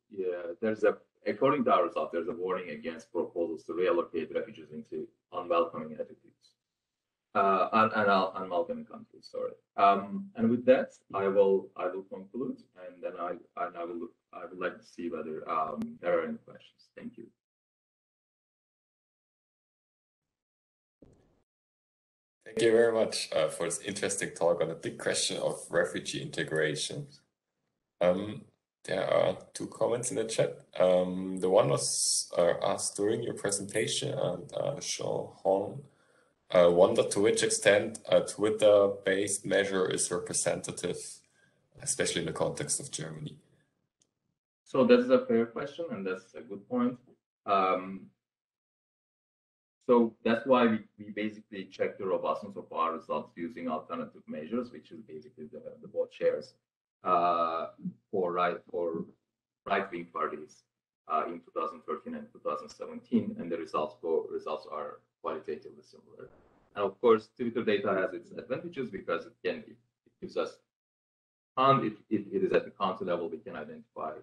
according to our results, there's a warning against proposals to reallocate refugees into unwelcoming attitudes, unwelcoming countries. Sorry. And with that, I will conclude, and then I would like to see whether there are any questions. Thank you. Thank you very much for this interesting talk on the big question of refugee integration. There are two comments in the chat. The one was asked during your presentation, and Sean Hong wondered to which extent a Twitter-based measure is representative, especially in the context of Germany. So that is a fair question, and that's a good point. So that's why we basically check the robustness of our results using alternative measures, which is basically the vote shares for right-wing parties in 2013 and 2017, and the results are qualitatively similar. And of course, Twitter data has its advantages because it gives us, and it is at the county level we can identify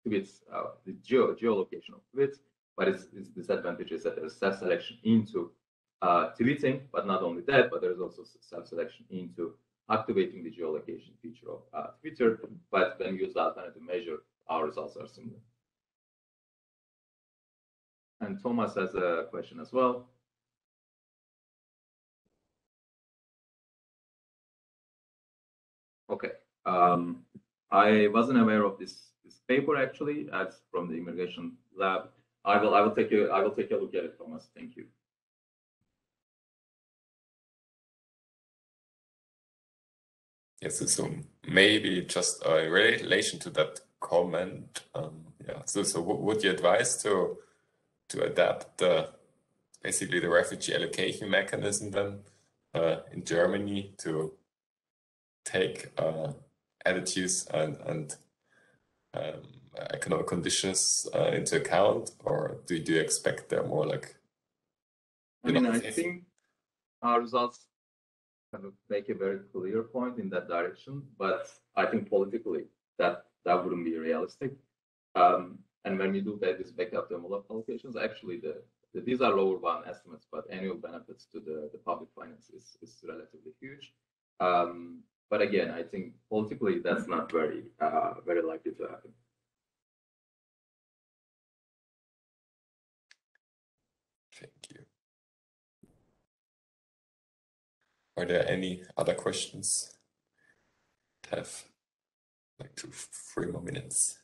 tweets, the geolocation of tweets. But its disadvantage is that there's self-selection into tweeting, but not only that, but there's also self-selection into activating the geolocation feature of Twitter. But when we use the alternative measure, our results are similar. And Thomas has a question as well. Okay. I wasn't aware of this paper actually, as from the immigration lab. I will take a look at it, Thomas. Thank you. Yes, so maybe just in relation to that comment, yeah. So would you advise to adapt basically the refugee allocation mechanism then in Germany to take attitudes and economic conditions into account, or do you expect they're more like? I mean, I think our results kind of make a very clear point in that direction, but I think politically that wouldn't be realistic. And when we do this backup envelope allocations, actually these are lower bound estimates, but annual benefits to the public finance is relatively huge. But again, I think politically that's not very likely to happen. Thank you. Are there any other questions? Have like 2-3 more minutes.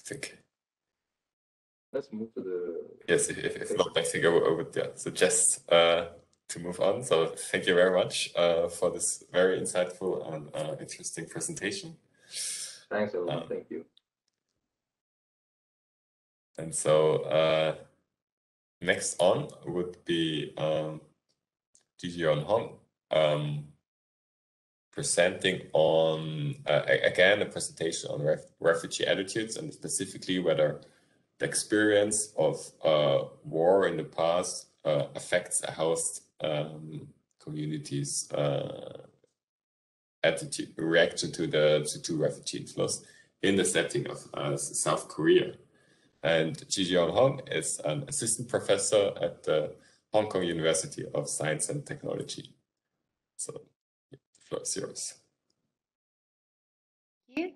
I think Let's move to the. Yes, if not, I think I would suggest to move on. So thank you very much for this very insightful and interesting presentation. Thanks, everyone. Thank you. And so next on would be Ji-Yeon Hong presenting on, again, a presentation on refugee attitudes and specifically whether the experience of war in the past affects a host community's attitude, reaction to refugee inflows in the setting of South Korea. And Ji-Yeon Hong is an assistant professor at the Hong Kong University of Science and Technology. So the floor is yours. Thank you.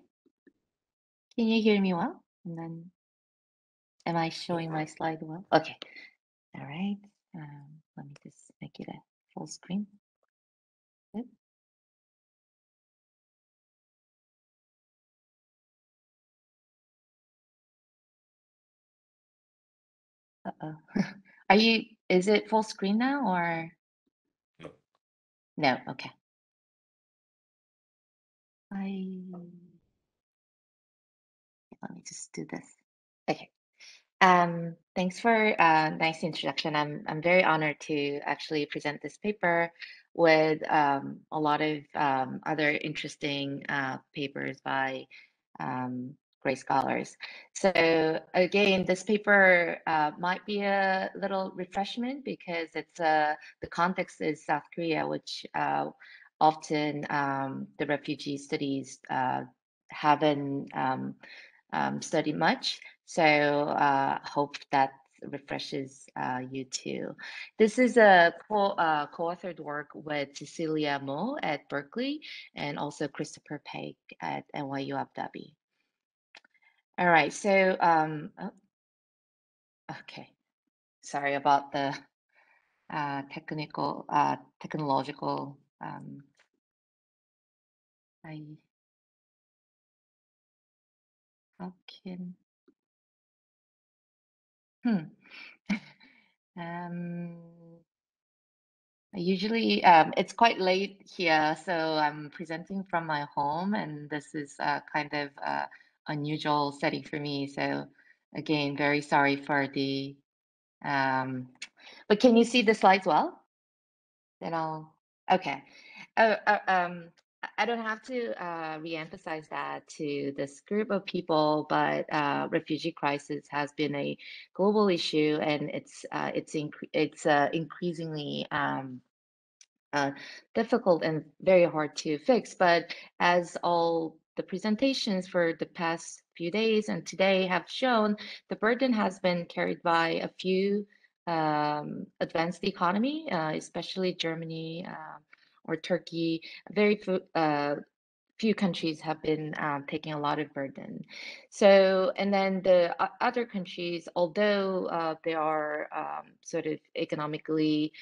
Can you hear me well? And then, am I showing my slide well? Okay. All right. Let me just make it a full screen. Good. Uh-oh. Is it full screen now or? No. No, okay. Let me just do this. Okay. Thanks for nice introduction. I'm very honored to actually present this paper with a lot of other interesting papers by great scholars. So again, this paper might be a little refreshment because it's the context is South Korea, which often the refugee studies haven't studied much. So hope that refreshes you too. This is a co-authored work with Cecilia Mo at Berkeley and also Christopher Pegg at NYU Abu Dhabi. All right, so okay, sorry about the technological. How can usually it's quite late here, so I'm presenting from my home, and this is kind of unusual setting for me. So again, very sorry for the. But can you see the slides well? Then okay. I don't have to reemphasize that to this group of people, but refugee crisis has been a global issue, and it's increasingly difficult and very hard to fix. But as all the presentations for the past few days and today have shown, the burden has been carried by a few advanced economy, especially Germany or Turkey. Very few countries have been taking a lot of burden. So, and then the other countries, although they are sort of economically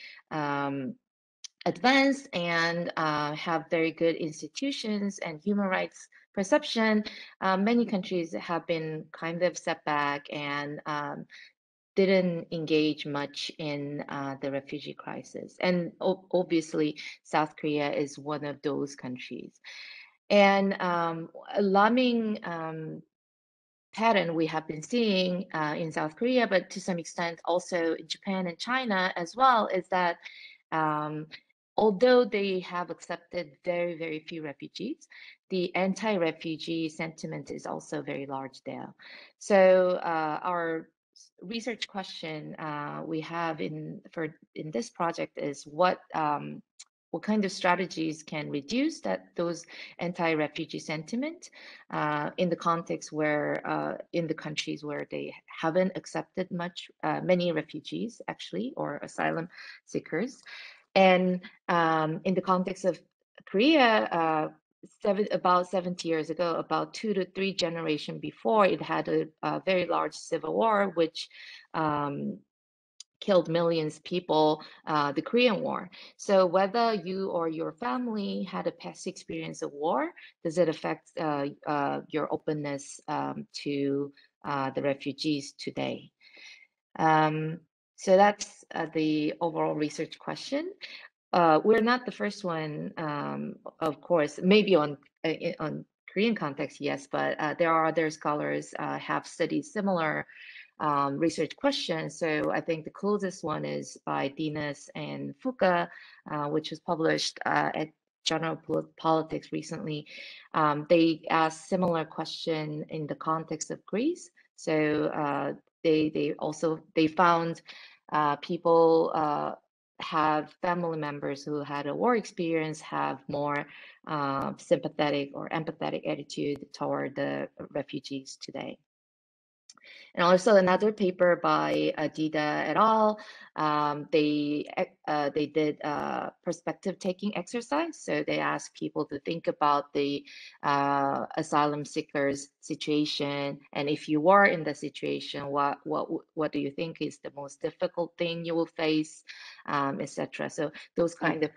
advanced and have very good institutions and human rights perception, many countries have been kind of set back and didn't engage much in the refugee crisis. And obviously, South Korea is one of those countries. And alarming pattern we have been seeing in South Korea, but to some extent also in Japan and China as well, is that although they have accepted very, very few refugees, the anti-refugee sentiment is also very large there. So our research question we have in this project is what kind of strategies can reduce those anti-refugee sentiment in the context where in the countries where they haven't accepted many refugees actually or asylum seekers. And in the context of Korea, about 70 years ago, about 2 to 3 generations before, it had a very large civil war, which killed millions of people, the Korean War. So whether you or your family had a past experience of war, does it affect your openness to the refugees today? So that's the overall research question. We're not the first one, of course, maybe on Korean context, yes, but there are other scholars have studied similar research questions. So I think the closest one is by Dinas and Fuka, which was published at Journal of Politics recently. They asked similar question in the context of Greece. So they found people have family members who had a war experience have more sympathetic or empathetic attitude toward the refugees today. And also another paper by Dida et al. They did perspective taking exercise. So they asked people to think about the asylum seekers situation, and if you were in the situation, what do you think is the most difficult thing you will face, etc. So those kind of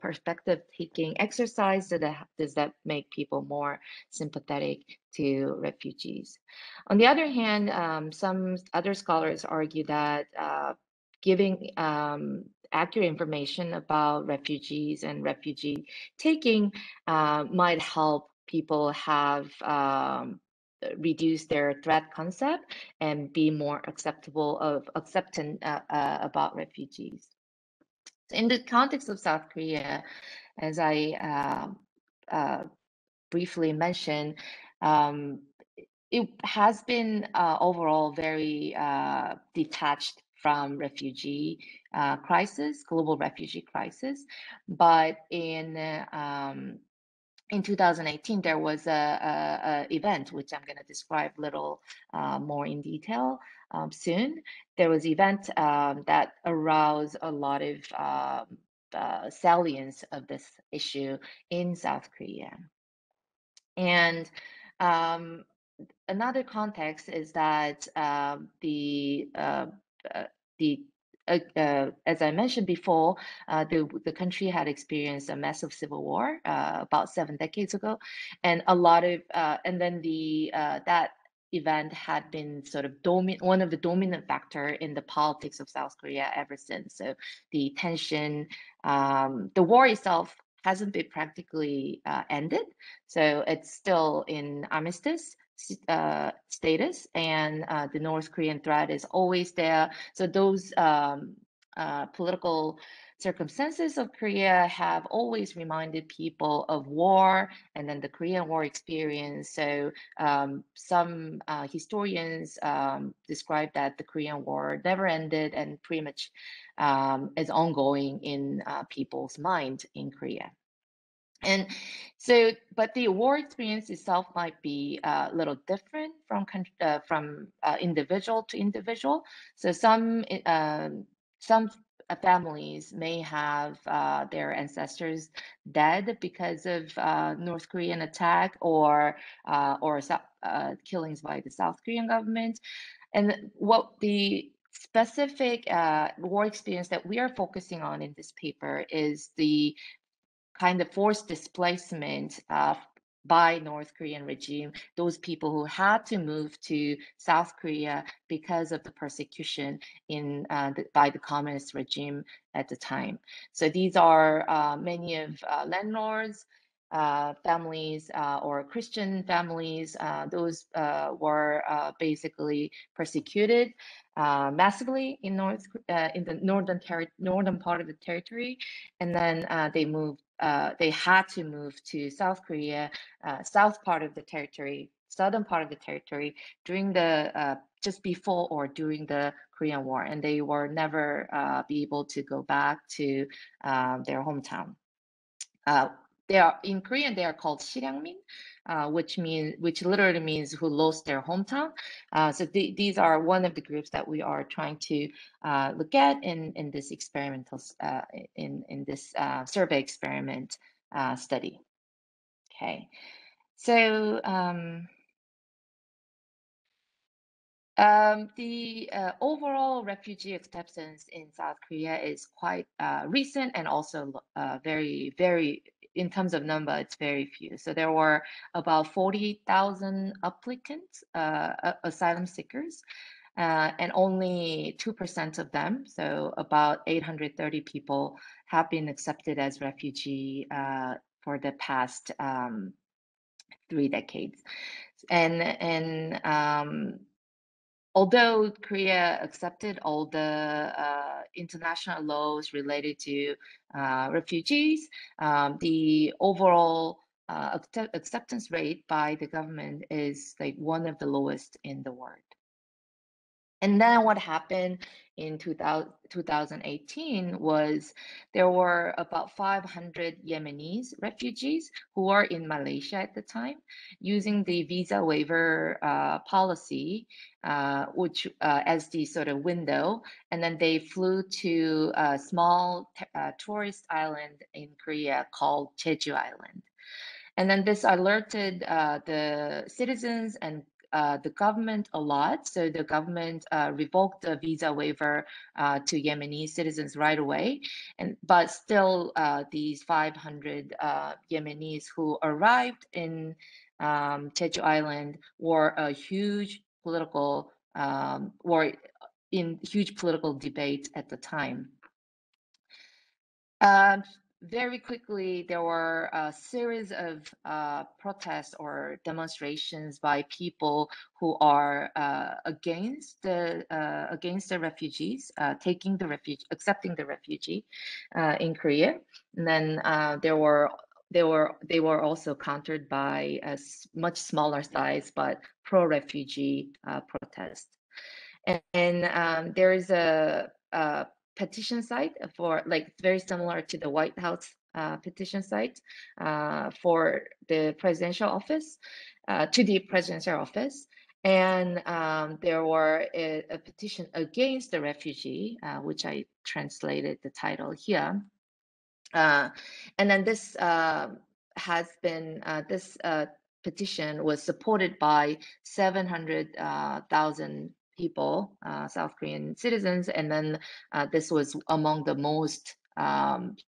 perspective taking exercise, does that make people more sympathetic to refugees? On the other hand, some other scholars argue that giving accurate information about refugees and refugee taking might help people have reduce their threat concept and be more acceptant about refugees. In the context of South Korea, as I briefly mentioned, it has been overall very detached from refugee crisis, global refugee crisis. But in 2018, there was a event which I'm going to describe a little more in detail soon. There was an event that aroused a lot of salience of this issue in South Korea. And another context is that as I mentioned before, the country had experienced a massive civil war about 7 decades ago, and a lot of and then that event had been sort of one of the dominant factor in the politics of South Korea ever since. So the tension, the war itself hasn't been practically ended, so it's still in armistice status, and the North Korean threat is always there. So those political circumstances of Korea have always reminded people of war and then the Korean War experience. So some historians describe that the Korean War never ended and pretty much is ongoing in people's mind in Korea. And so, but the war experience itself might be a little different from individual to individual. So some families may have their ancestors dead because of North Korean attack or killings by the South Korean government. And what the specific war experience that we are focusing on in this paper is the kind of forced displacement by North Korean regime, those people who had to move to South Korea because of the persecution by the communist regime at the time. So these are many of landlords, families, or Christian families. Those were basically persecuted massively in the northern part of the territory, and then they had to move to South Korea, southern part of the territory during the just before or during the Korean War, and they were never be able to go back to their hometown. In Korean, they are called 실향민, which literally means who lost their hometown. So these are one of the groups that we are trying to look at in this experimental in this survey experiment study. Okay, so the overall refugee acceptance in South Korea is quite recent, and also very, very, in terms of number, it's very few. So there were about 40,000 applicants, asylum seekers, and only 2% of them, so about 830 people, have been accepted as refugee for the past 3 decades. And although Korea accepted all the international laws related to refugees, the overall acceptance rate by the government is like one of the lowest in the world. And then what happened in 2018 was there were about 500 Yemenis refugees who were in Malaysia at the time, using the visa waiver policy, which as the sort of window, and then they flew to a small tourist island in Korea called Jeju Island. And then this alerted the citizens and the government a lot. So the government revoked the visa waiver to Yemeni citizens right away. But still, these 500 Yemenis who arrived in Jeju Island were a huge political, were in huge political debate at the time. Very quickly, there were a series of protests or demonstrations by people who are against the refugees, accepting the refugee in Korea. And then they were also countered by a much smaller size but pro-refugee protest. And there is a petition site for, like, very similar to the White House petition site for the presidential office, to the presidential office. And there were a petition against the refugee, which I translated the title here. And then this has been, this petition was supported by 700,000 people, South Korean citizens, and then this was among the most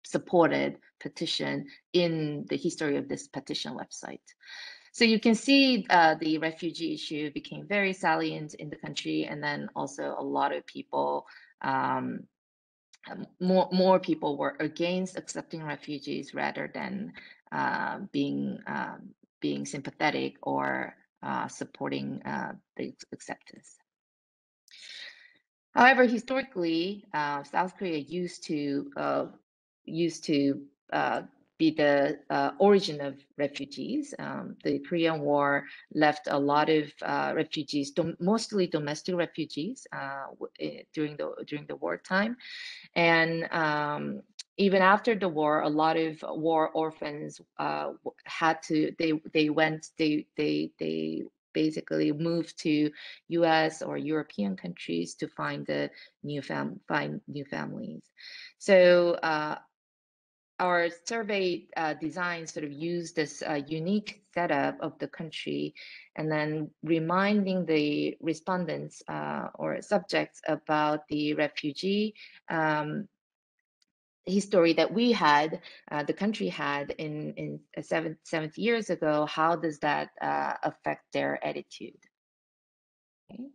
supported petition in the history of this petition website. So you can see the refugee issue became very salient in the country, and then also a lot of people, more people were against accepting refugees rather than being sympathetic or supporting the acceptance. However, historically, South Korea used to be the origin of refugees. The Korean War left a lot of refugees, mostly domestic refugees, during the wartime, and even after the war, a lot of war orphans had to they basically moved to U.S. or European countries to find new families. So our survey design sort of used this unique setup of the country, and then reminding the respondents or subjects about the refugee history that we had, the country had in 70 years ago. How does that affect their attitude? Okay.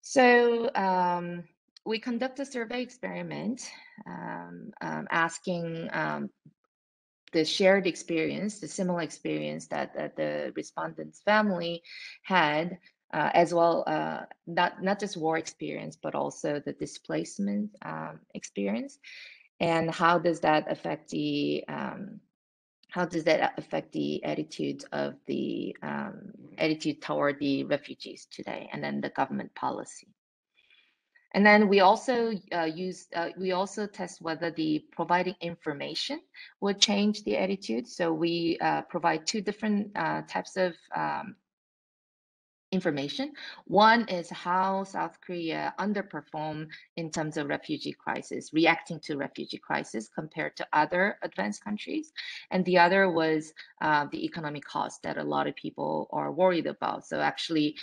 So we conduct a survey experiment asking the shared experience, the similar experience that the respondent's family had, as well, not just war experience, but also the displacement experience. And how does that affect the attitude of the attitude toward the refugees today, and then the government policy? And then we also we also test whether the providing information would change the attitude. So we provide two different types of information. One is how South Korea underperformed in terms of refugee crisis, reacting to refugee crisis compared to other advanced countries. And the other was the economic cost that a lot of people are worried about. So actually,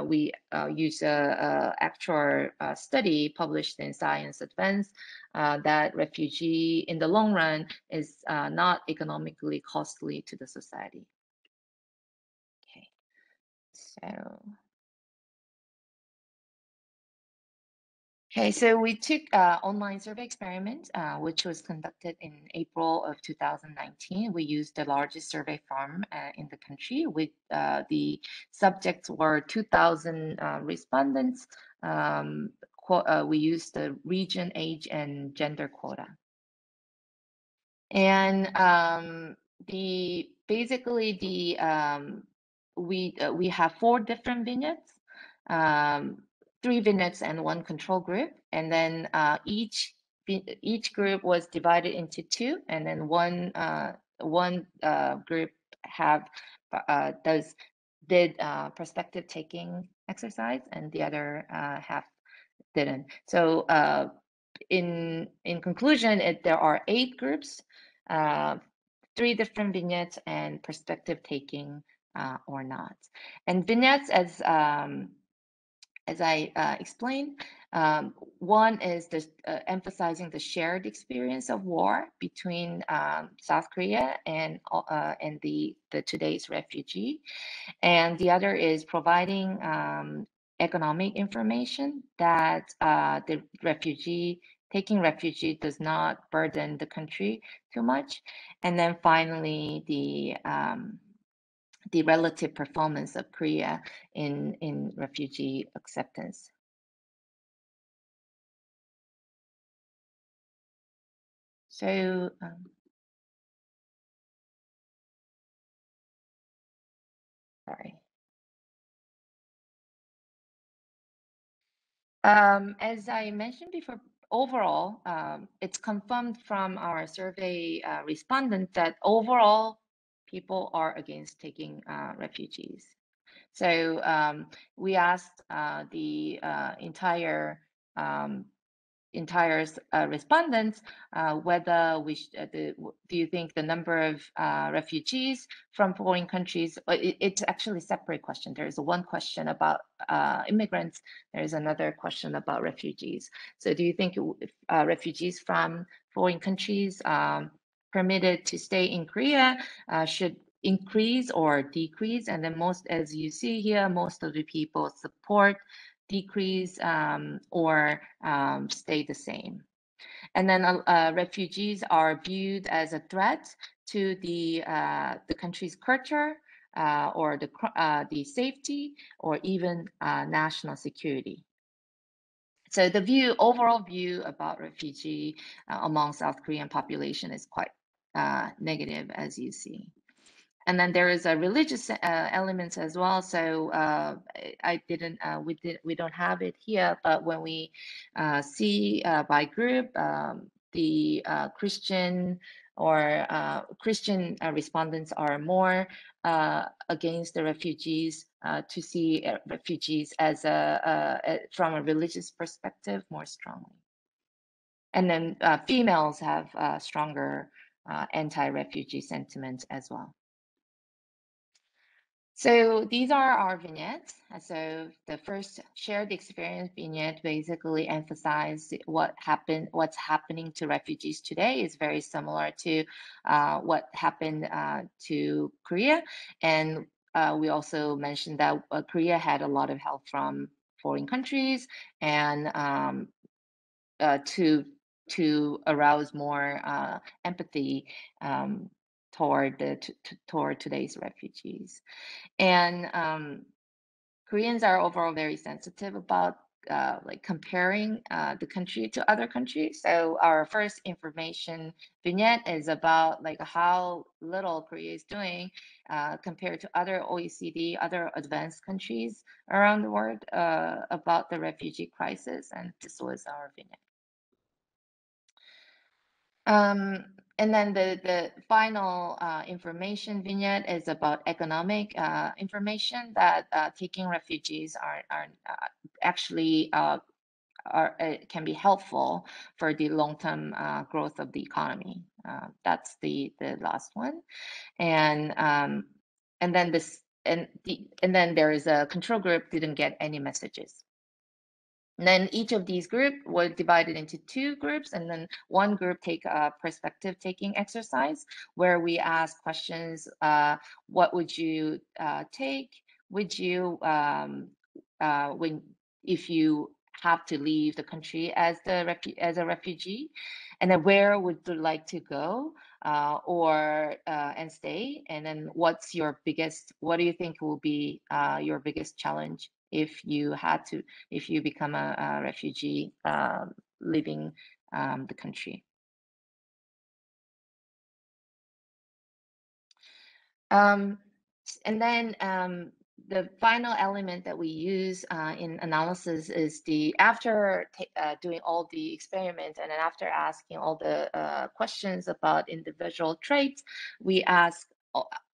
we use a actual study published in Science Advance that refugee in the long run is not economically costly to the society. So Okay, so we took online survey experiment, which was conducted in April of 2019. We used the largest survey farm in the country. With the subjects were 2,000 respondents. We used the region, age, and gender quota. And we have 4 different vignettes. 3 vignettes and 1 control group, and then each group was divided into 2, and then one group did perspective taking exercise, and the other half didn't. So in conclusion, there are 8 groups, 3 different vignettes, and perspective taking or not. And vignettes, as I explained, one is emphasizing the shared experience of war between South Korea and the today's refugee, and the other is providing economic information that the taking refugee does not burden the country too much, and then finally the relative performance of Korea in refugee acceptance. So sorry. As I mentioned before, overall, it's confirmed from our survey respondents that overall people are against taking refugees. So we asked the entire respondents whether do you think the number of refugees from foreign countries, it's actually a separate question. There is one question about immigrants, there is another question about refugees. So do you think refugees from foreign countries permitted to stay in Korea should increase or decrease? And then as you see here, most of the people support decrease or stay the same. And then refugees are viewed as a threat to the country's culture or the safety or even national security. So the overall view about refugee among South Korean population is quite negative, as you see. And then there is a religious elements as well. So we don't have it here, but when we see by group, the Christian or Christian respondents are more against the refugees, to see refugees as from a religious perspective more strongly. And then females have stronger anti-refugee sentiments as well. So these are our vignettes. So the first shared experience vignette basically emphasized what's happening to refugees today is very similar to what happened to Korea. And we also mentioned that Korea had a lot of help from foreign countries and to arouse more empathy toward today's refugees. And Koreans are overall very sensitive about like comparing the country to other countries. So our first information vignette is about like how little Korea is doing compared to other OECD, other advanced countries around the world about the refugee crisis. And this was our vignette. And then the final information vignette is about economic information that taking refugees are actually can be helpful for the long-term growth of the economy. That's the last one, and then there is a control group didn't get any messages. And then each of these groups were divided into 2 groups, and then one group take a perspective taking exercise where we ask questions, what would you take? Would you, if you have to leave the country as a refugee, and then where would you like to go or and stay, and then what do you think will be your biggest challenge if you become a refugee leaving the country. And then the final element that we use in analysis is after doing all the experiments and then after asking all the questions about individual traits, we ask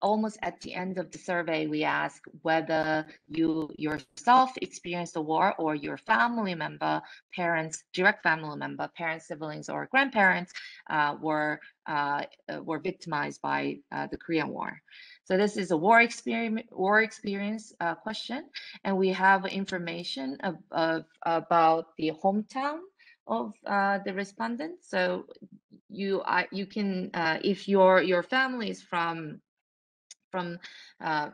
almost at the end of the survey, we ask whether you yourself experienced the war or your family member, parents, direct family member, parents, siblings, or grandparents were victimized by the Korean War. So this is a war experience question, and we have information about the hometown of the respondent. So you can if your family is from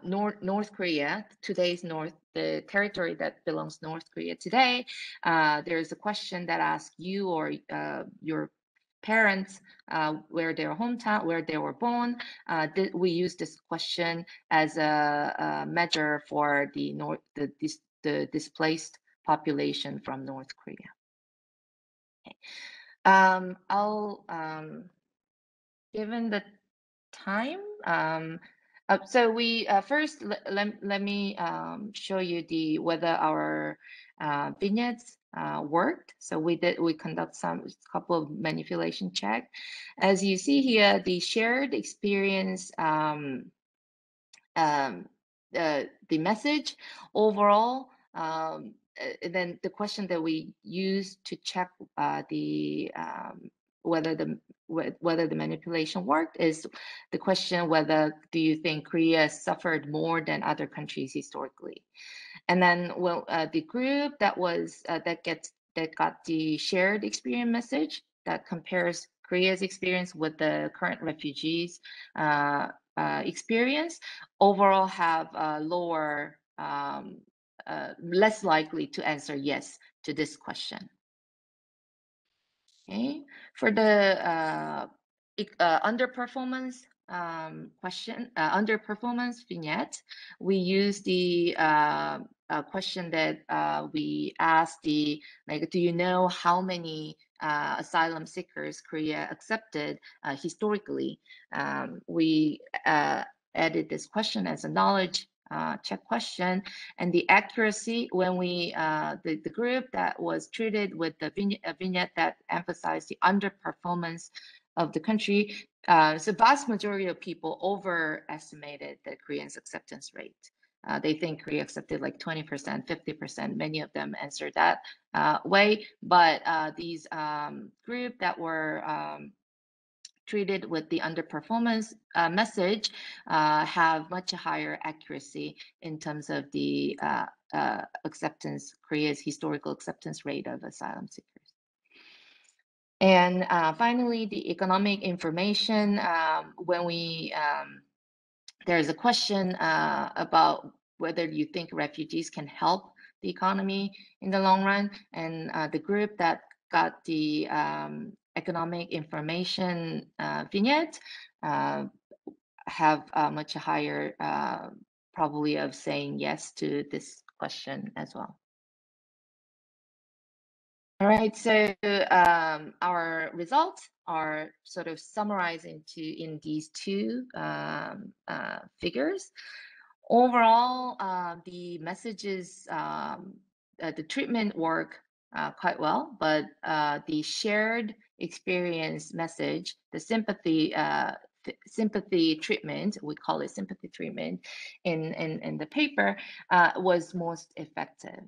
North Korea, today's the territory that belongs to North Korea today, there's a question that asks you or your parents where their hometown, where they were born. We use this question as a measure for the displaced population from North Korea. Okay. I'll given the time. So we first let me show you whether our vignettes worked. So we conduct a couple of manipulation check. As you see here, the shared experience, the message overall. Then the question that we use to check whether the manipulation worked is the question whether do you think Korea suffered more than other countries historically, and then the group that got the shared experience message that compares Korea's experience with the current refugees experience overall have lower less likely to answer yes to this question. Okay, for the underperformance question, underperformance vignette, we use the question that we asked do you know how many asylum seekers Korea accepted historically? We added this question as a knowledge check question, and the accuracy when we the group that was treated with the vignette that emphasized the underperformance of the country, so vast majority of people overestimated the Koreans' acceptance rate. They think Korea accepted like 20%, 50%. Many of them answered that way, but these group that were treated with the underperformance message have much higher accuracy in terms of the acceptance, Korea's historical acceptance rate of asylum seekers. And finally, the economic information. When we there's a question about whether you think refugees can help the economy in the long run, and the group that got the economic information vignette have a much higher probability of saying yes to this question as well. All right, so our results are sort of summarized in these two figures. Overall, the messages, the treatment work quite well, but the shared experience message, the sympathy treatment, we call it sympathy treatment in the paper, was most effective.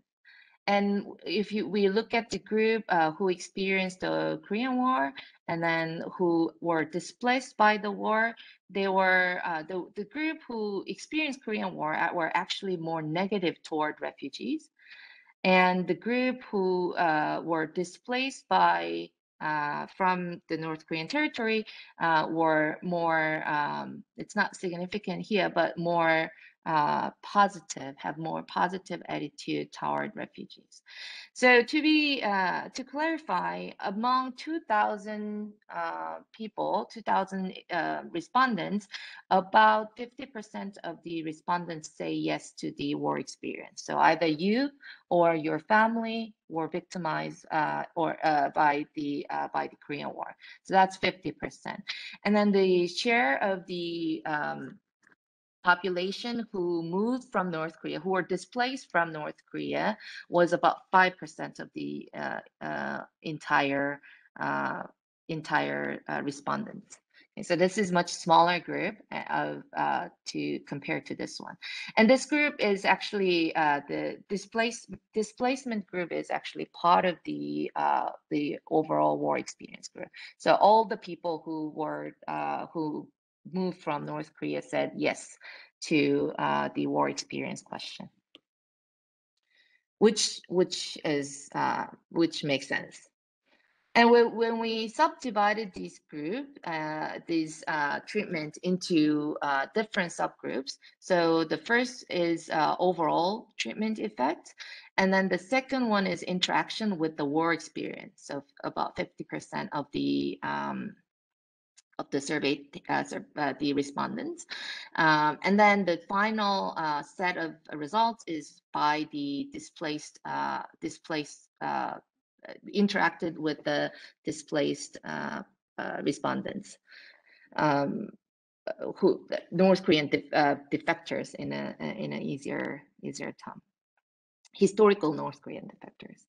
And if we look at the group who experienced the Korean War and then who were displaced by the war, they were the group who experienced Korean War were actually more negative toward refugees, and the group who were displaced by from the North Korean territory were more. It's not significant here, but more have more positive attitude toward refugees. So to clarify, among 2,000 people, 2,000 respondents, about 50% of the respondents say yes to the war experience. So either you or your family were victimized by the Korean War. So that's 50%. And then the share of the population who moved from North Korea, who were displaced from North Korea, was about 5% of the entire respondents. Okay, so this is much smaller group of to compare to this one, and this group is actually the displacement group is actually part of the overall war experience group. So all the people who were who moved from North Korea said yes to the war experience question, which makes sense. And when we subdivided these treatment into different subgroups, so the first is overall treatment effect, and then the second one is interaction with the war experience. So about 50% of the survey, the respondents. And then the final set of results is by the interacted with the displaced respondents, who North Korean defectors in an easier term, historical North Korean defectors.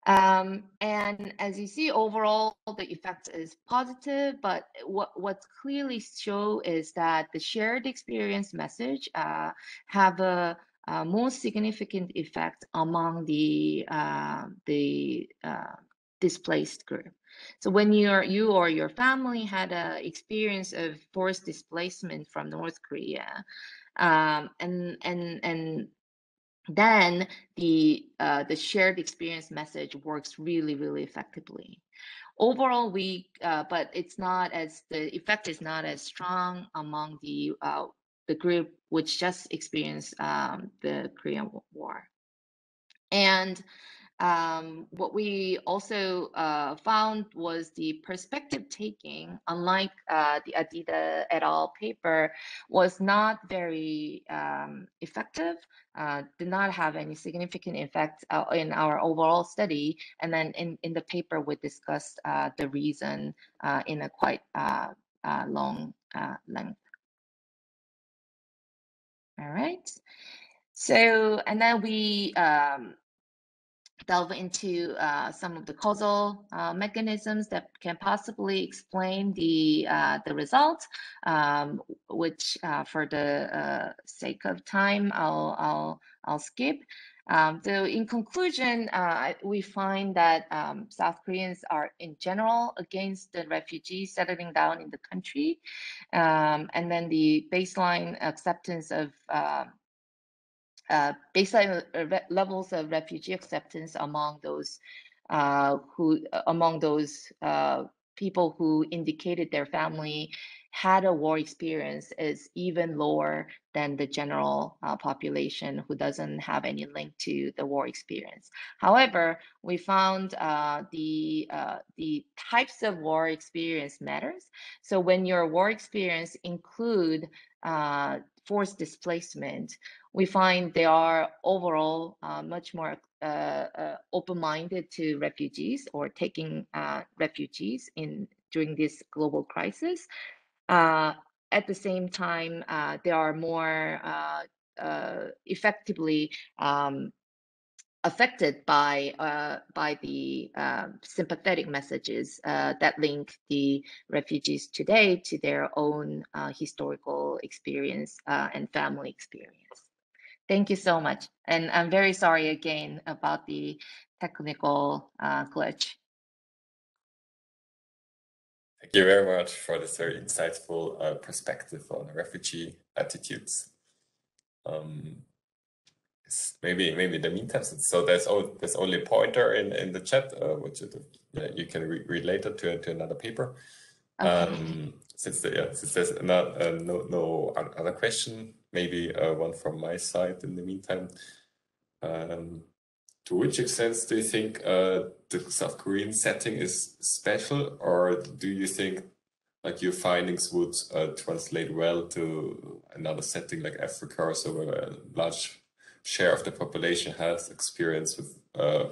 And as you see, overall, the effect is positive, but what's clearly show is that the shared experience message have a most significant effect among the displaced group. So when you or your family had an experience of forced displacement from North Korea, and then the shared experience message works really effectively. Overall, but it's not as the effect is not as strong among the group which just experienced the Korean War. And what we also found was the perspective taking, unlike the Adida et al. Paper, was not very effective, did not have any significant effect in our overall study. And then in the paper, we discussed the reason in a quite long length. All right. So, and then we delve into some of the causal mechanisms that can possibly explain the result, which for the sake of time, I'll skip. So in conclusion, we find that South Koreans are in general against the refugees settling down in the country, and then the baseline acceptance of baseline levels of refugee acceptance among those people who indicated their family had a war experience is even lower than the general population who doesn't have any link to the war experience. However, we found the types of war experience matters. So when your war experience include forced displacement, we find they are overall much more open-minded to refugees or taking refugees during this global crisis. At the same time, they are more effectively affected by the sympathetic messages that link the refugees today to their own historical experience and family experience. Thank you so much. And I'm very sorry again about the technical glitch. Thank you very much for this very insightful perspective on refugee attitudes. Maybe in the meantime, so there's only a pointer in the chat, which you can relate it to another paper. Okay. Since there's no other question, maybe one from my side in the meantime. To which extent do you think the South Korean setting is special, or do you think like your findings would translate well to another setting like Africa or so, where a large share of the population has experience with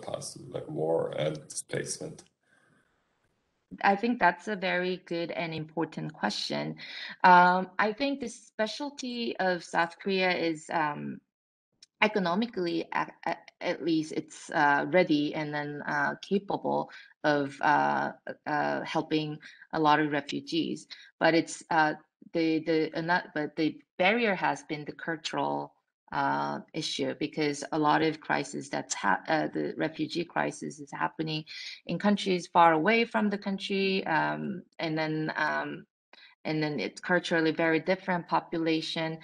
past like war and displacement? I think that's a very good and important question. I think the specialty of South Korea is economically, at least, it's ready and then capable of helping a lot of refugees. But it's but the barrier has been the cultural issue, because a lot of crisis the refugee crisis is happening in countries far away from the country, and then it's culturally very different population.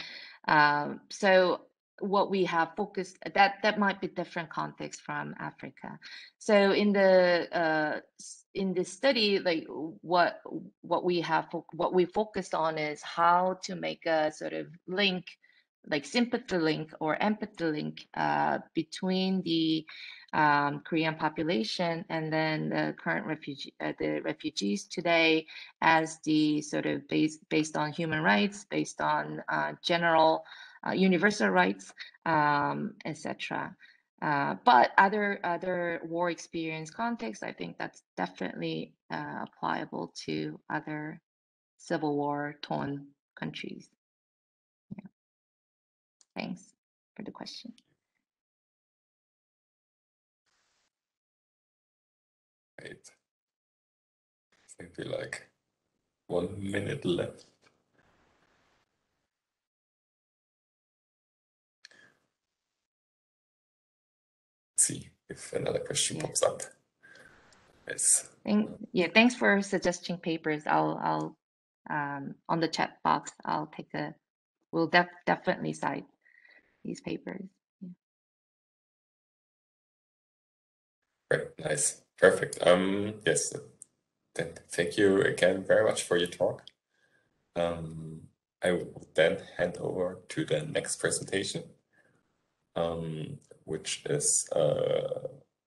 So what we have focused, that might be different context from Africa. So in this study, like what we focused on is how to make a sort of link, like sympathy link or empathy link between the Korean population and then the current refugees today, as the sort of based on human rights, based on general universal rights, etc. But other war experience contexts, I think that's definitely applicable to other civil war torn countries. Yeah. Thanks for the question. Right. Maybe like 1 minute left. Let's see if another question pops up. Yes. Thanks for suggesting papers. I'll on the chat box, I'll take we'll definitely cite these papers. Yeah. Great, nice, perfect. Yes, then thank you again very much for your talk. I will then hand over to the next presentation, which is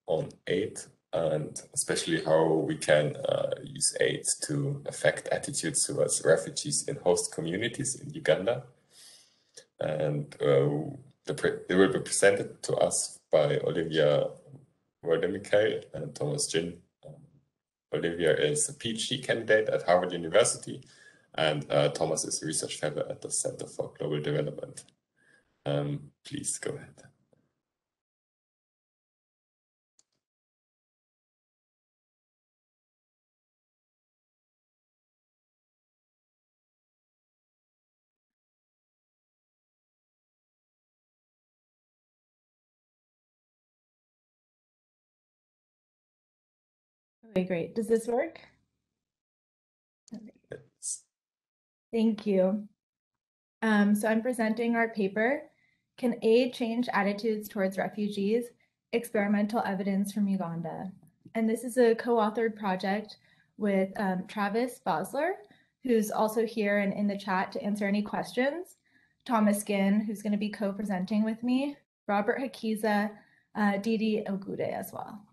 on aid, and especially how we can use aid to affect attitudes towards refugees in host communities in Uganda. And it will be presented to us by Olivia Werdemikael and Thomas Jin. Olivia is a PhD candidate at Harvard University, and Thomas is a research fellow at the Center for Global Development. Please go ahead. Okay, great. Does this work? Yes. Thank you. So I'm presenting our paper, Can Aid Change Attitudes Towards Refugees? Experimental Evidence from Uganda. And this is a co-authored project with Travis Bosler, who's also here and in the chat to answer any questions, Thomas Ginn, who's going to be co-presenting with me, Robert Hakiza, Didi Ogude as well.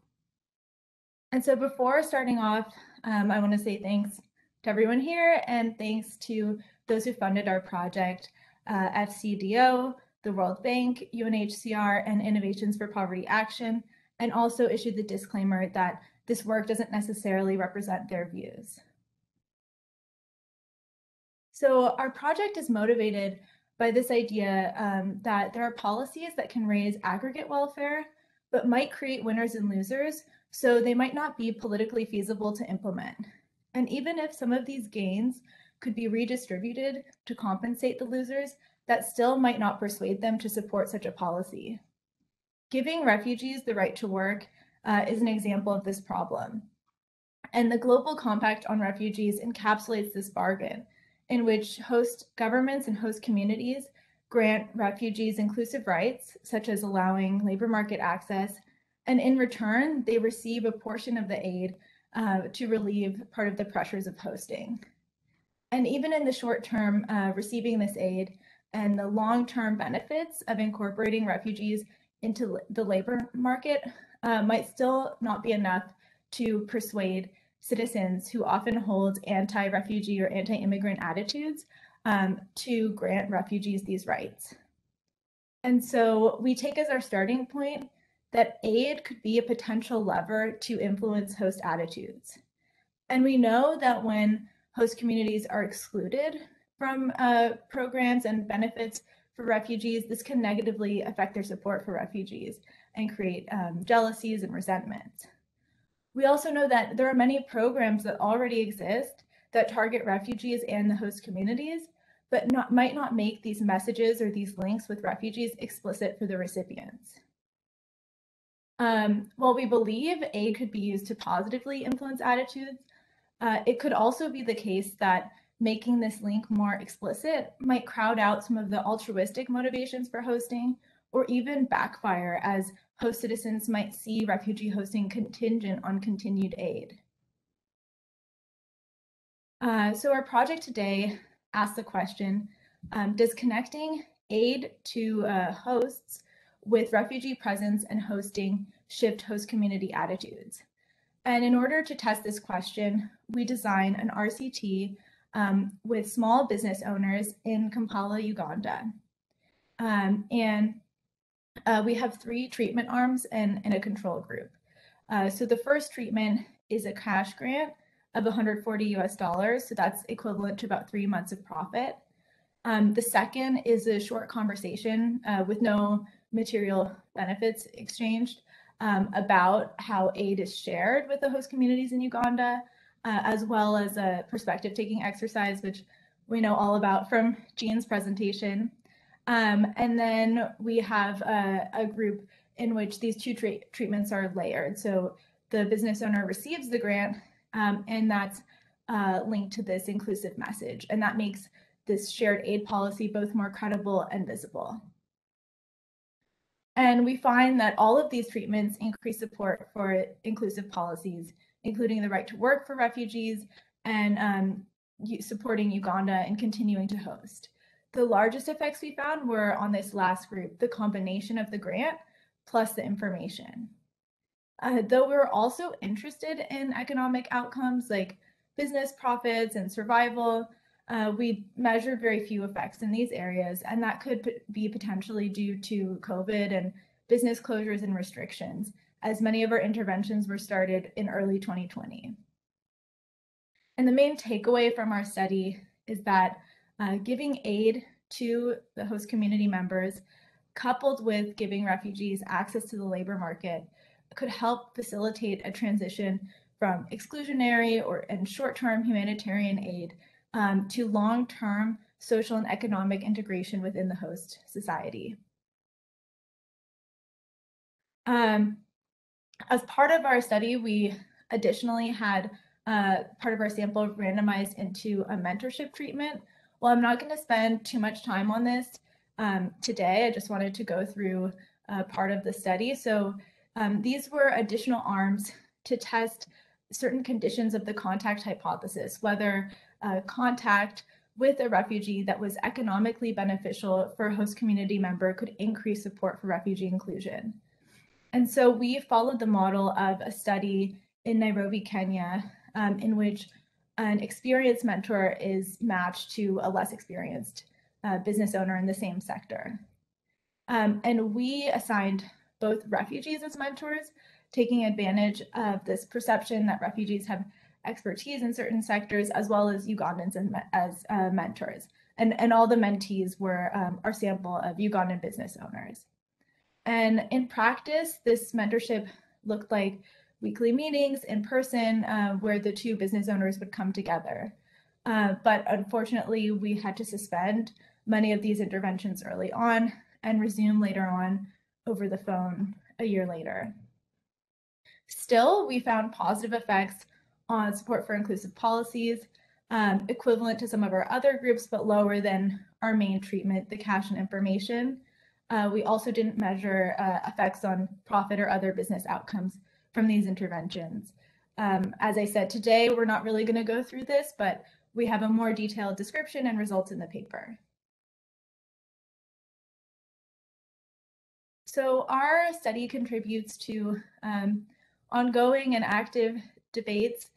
And so before starting off, I want to say thanks to everyone here, and thanks to those who funded our project, FCDO, the World Bank, UNHCR, and Innovations for Poverty Action, and also issued the disclaimer that this work doesn't necessarily represent their views. So our project is motivated by this idea that there are policies that can raise aggregate welfare, but might create winners and losers, so they might not be politically feasible to implement. And even if some of these gains could be redistributed to compensate the losers, that still might not persuade them to support such a policy. Giving refugees the right to work is an example of this problem. And the Global Compact on Refugees encapsulates this bargain, in which host governments and host communities grant refugees inclusive rights, such as allowing labor market access, and in return, they receive a portion of the aid to relieve part of the pressures of hosting. And even in the short term, receiving this aid and the long-term benefits of incorporating refugees into the labor market might still not be enough to persuade citizens who often hold anti-refugee or anti-immigrant attitudes to grant refugees these rights. And so we take as our starting point that aid could be a potential lever to influence host attitudes. And we know that when host communities are excluded from programs and benefits for refugees, this can negatively affect their support for refugees and create jealousies and resentment. We also know that there are many programs that already exist that target refugees and the host communities, but might not make these messages or these links with refugees explicit for the recipients. While we believe aid could be used to positively influence attitudes, it could also be the case that making this link more explicit might crowd out some of the altruistic motivations for hosting, or even backfire, as host citizens might see refugee hosting contingent on continued aid. So our project today asks the question, does connecting aid to hosts with refugee presence and hosting shift host community attitudes? And in order to test this question, we design an RCT with small business owners in Kampala, Uganda. We have 3 treatment arms and a control group. So the first treatment is a cash grant of $140 US, so that's equivalent to about 3 months of profit. The second is a short conversation with no material benefits exchanged about how aid is shared with the host communities in Uganda, as well as a perspective-taking exercise, which we know all about from Jean's presentation. And then we have a group in which these 2 treatments are layered. So the business owner receives the grant, and that's linked to this inclusive message. And that makes this shared aid policy both more credible and visible. And we find that all of these treatments increase support for inclusive policies, including the right to work for refugees and supporting Uganda and continuing to host. The largest effects we found were on this last group, the combination of the grant plus the information. Though we were also interested in economic outcomes like business profits and survival, we measured very few effects in these areas, and that could be potentially due to COVID and business closures and restrictions, as many of our interventions were started in early 2020. And the main takeaway from our study is that giving aid to the host community members, coupled with giving refugees access to the labor market, could help facilitate a transition from exclusionary and short-term humanitarian aid to long-term social and economic integration within the host society. As part of our study, we additionally had part of our sample randomized into a mentorship treatment. Well, I'm not going to spend too much time on this today. I just wanted to go through part of the study. So these were additional arms to test certain conditions of the contact hypothesis, whether contact with a refugee that was economically beneficial for a host community member could increase support for refugee inclusion. And so we followed the model of a study in Nairobi, Kenya, in which an experienced mentor is matched to a less experienced business owner in the same sector. And we assigned both refugees as mentors, taking advantage of this perception that refugees have expertise in certain sectors, as well as Ugandans as mentors. And all the mentees were our sample of Ugandan business owners. And in practice, this mentorship looked like weekly meetings in person where the 2 business owners would come together. But unfortunately, we had to suspend many of these interventions early on and resume later on over the phone a year later. Still, we found positive effects on support for inclusive policies, equivalent to some of our other groups, but lower than our main treatment, the cash and information. We also didn't measure effects on profit or other business outcomes from these interventions. As I said, today, we're not really going to go through this, but we have a more detailed description and results in the paper. So our study contributes to ongoing and active debates.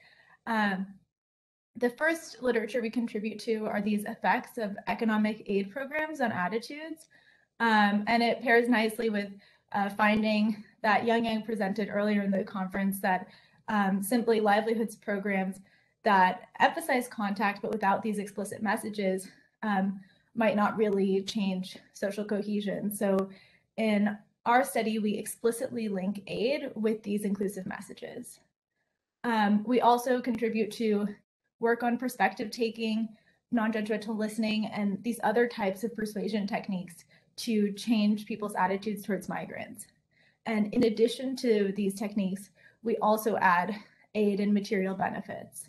The first literature we contribute to are these effects of economic aid programs on attitudes. And it pairs nicely with finding that Yang presented earlier in the conference that simply livelihoods programs that emphasize contact but without these explicit messages might not really change social cohesion. So in our study, we explicitly link aid with these inclusive messages. We also contribute to work on perspective taking, non-judgmental listening, and these other types of persuasion techniques to change people's attitudes towards migrants. And in addition to these techniques, we also add aid and material benefits.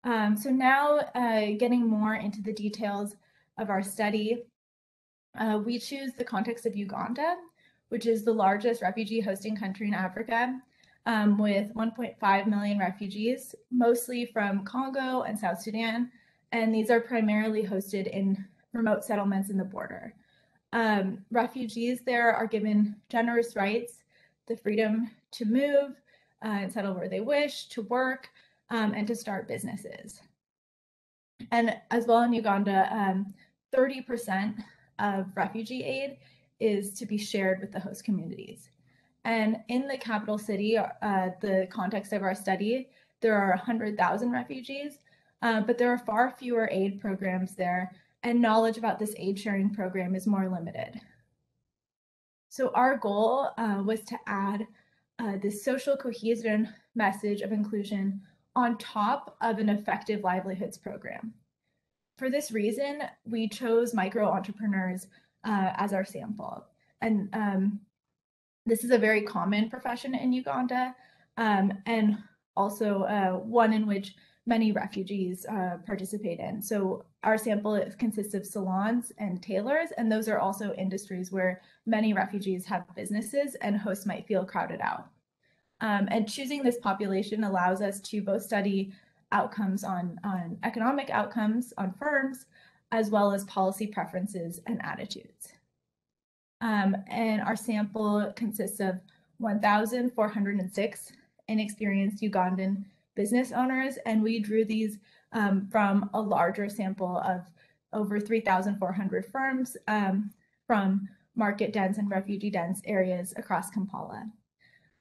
So now getting more into the details of our study, we choose the context of Uganda, which is the largest refugee hosting country in Africa, with 1.5 million refugees, mostly from Congo and South Sudan. And these are primarily hosted in remote settlements in the border. Refugees there are given generous rights, the freedom to move and settle where they wish, to work, and to start businesses. And as well in Uganda, 30% of refugee aid is to be shared with the host communities. And in the capital city, the context of our study, there are 100,000 refugees, but there are far fewer aid programs there, and knowledge about this aid sharing program is more limited. So our goal was to add this social cohesion message of inclusion on top of an effective livelihoods program. For this reason, we chose micro entrepreneurs as our sample. And this is a very common profession in Uganda, and also one in which many refugees participate in. So our sample consists of salons and tailors, and those are also industries where many refugees have businesses and hosts might feel crowded out. And choosing this population allows us to both study outcomes on economic outcomes on firms, as well as policy preferences and attitudes. And our sample consists of 1,406 inexperienced Ugandan business owners, and we drew these from a larger sample of over 3,400 firms from market dense and refugee dense areas across Kampala.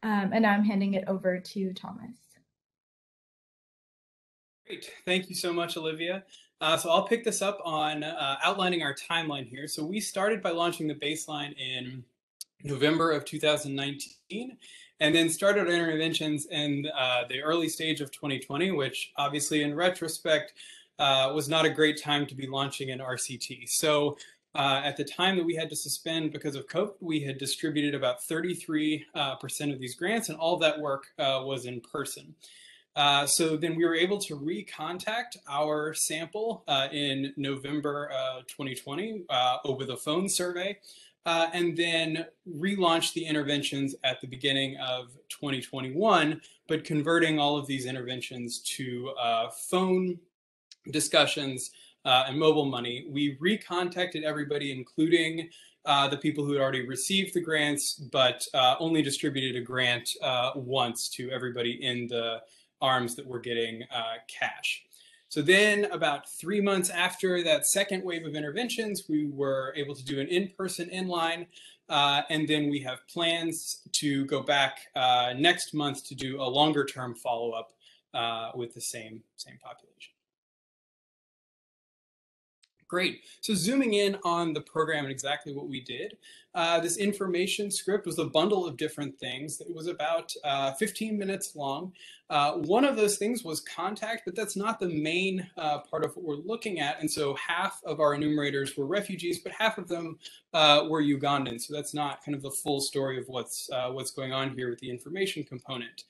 And now I'm handing it over to Thomas. Great, thank you so much, Olivia. So I'll pick this up on outlining our timeline here. So we started by launching the baseline in November of 2019, and then started our interventions in the early stage of 2020, which obviously in retrospect was not a great time to be launching an RCT. So at the time that we had to suspend because of COVID, we had distributed about 33% of these grants, and all of that work was in person. So then we were able to recontact our sample in November 2020 with a phone survey, and then relaunch the interventions at the beginning of 2021, but converting all of these interventions to phone discussions and mobile money. We recontacted everybody, including the people who had already received the grants, but only distributed a grant once to everybody in the arms that were getting cash. So then about 3 months after that second wave of interventions, we were able to do an in-person inline, and then we have plans to go back next month to do a longer term follow-up with the same population. Great. So zooming in on the program and exactly what we did, this information script was a bundle of different things. It was about 15 minutes long. One of those things was contact, but that's not the main part of what we're looking at. And so half of our enumerators were refugees, but half of them were Ugandan. So that's not kind of the full story of what's going on here with the information component.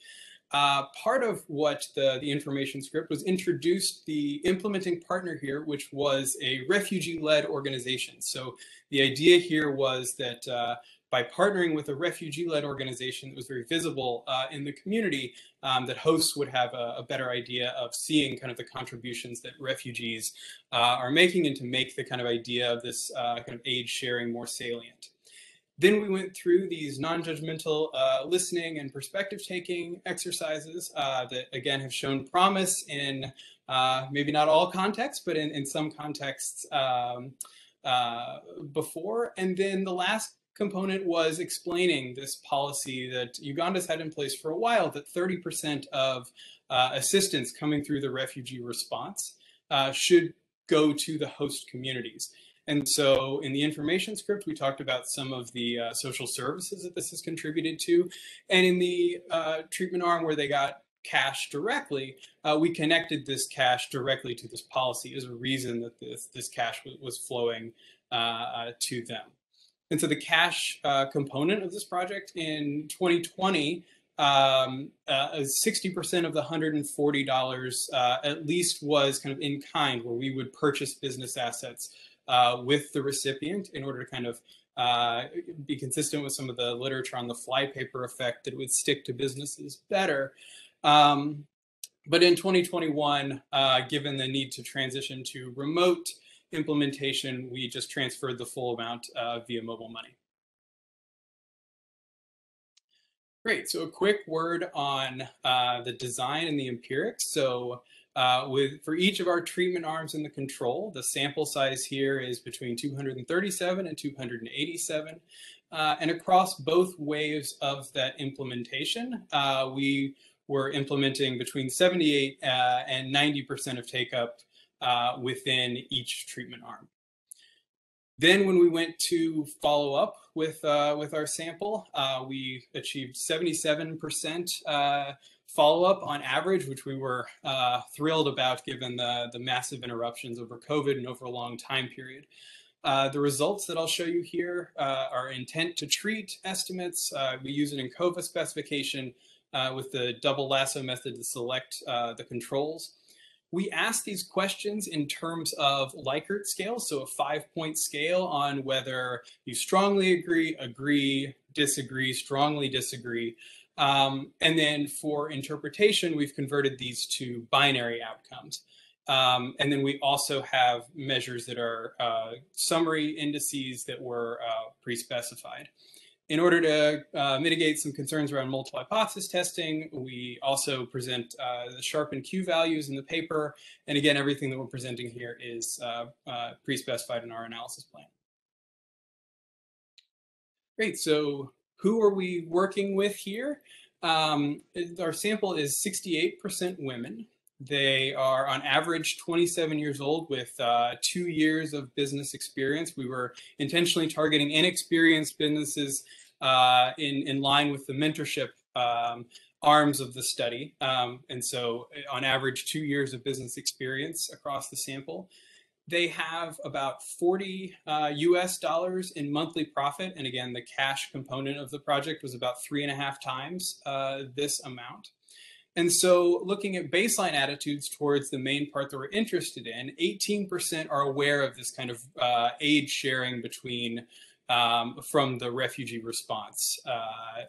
Part of what the information script was introduced the implementing partner here, which was a refugee-led organization. So the idea here was that by partnering with a refugee-led organization that was very visible in the community, that hosts would have a better idea of seeing kind of the contributions that refugees are making, and to make the kind of idea of this kind of aid sharing more salient. Then we went through these non-judgmental listening and perspective-taking exercises that, again, have shown promise in maybe not all contexts, but in some contexts before. And then the last component was explaining this policy that Uganda's had in place for a while, that 30% of assistance coming through the refugee response should go to the host communities. And so in the information script, we talked about some of the social services that this has contributed to. And in the treatment arm where they got cash directly, we connected this cash directly to this policy as a reason that this cash was flowing to them. And so the cash component of this project in 2020, 60% of the $140 at least was kind of in kind, where we would purchase business assets with the recipient in order to kind of be consistent with some of the literature on the flypaper effect, that it would stick to businesses better. But in 2021, given the need to transition to remote implementation, we just transferred the full amount via mobile money. Great, so a quick word on the design and the empirics. So for each of our treatment arms in the control, the sample size here is between 237 and 287. And across both waves of that implementation, we were implementing between 78 and 90% of take-up within each treatment arm. Then when we went to follow up with our sample, we achieved 77% follow-up on average, which we were thrilled about given the massive interruptions over COVID and over a long time period. The results that I'll show you here are intent to treat estimates. We use an ANCOVA specification with the double lasso method to select the controls. We ask these questions in terms of Likert scale, so a 5-point scale on whether you strongly agree, disagree, strongly disagree. And then for interpretation, we've converted these to binary outcomes. And then we also have measures that are summary indices that were pre-specified. In order to mitigate some concerns around multiple hypothesis testing, we also present the sharpened Q values in the paper. And again, everything that we're presenting here is pre-specified in our analysis plan. Great, so who are we working with here? Our sample is 68% women. They are on average 27 years old with 2 years of business experience. We were intentionally targeting inexperienced businesses in line with the mentorship arms of the study. And so on average, 2 years of business experience across the sample. They have about $40 US in monthly profit. And again, the cash component of the project was about 3.5 times this amount. And so looking at baseline attitudes towards the main part that we're interested in, 18% are aware of this kind of aid sharing between from the refugee response.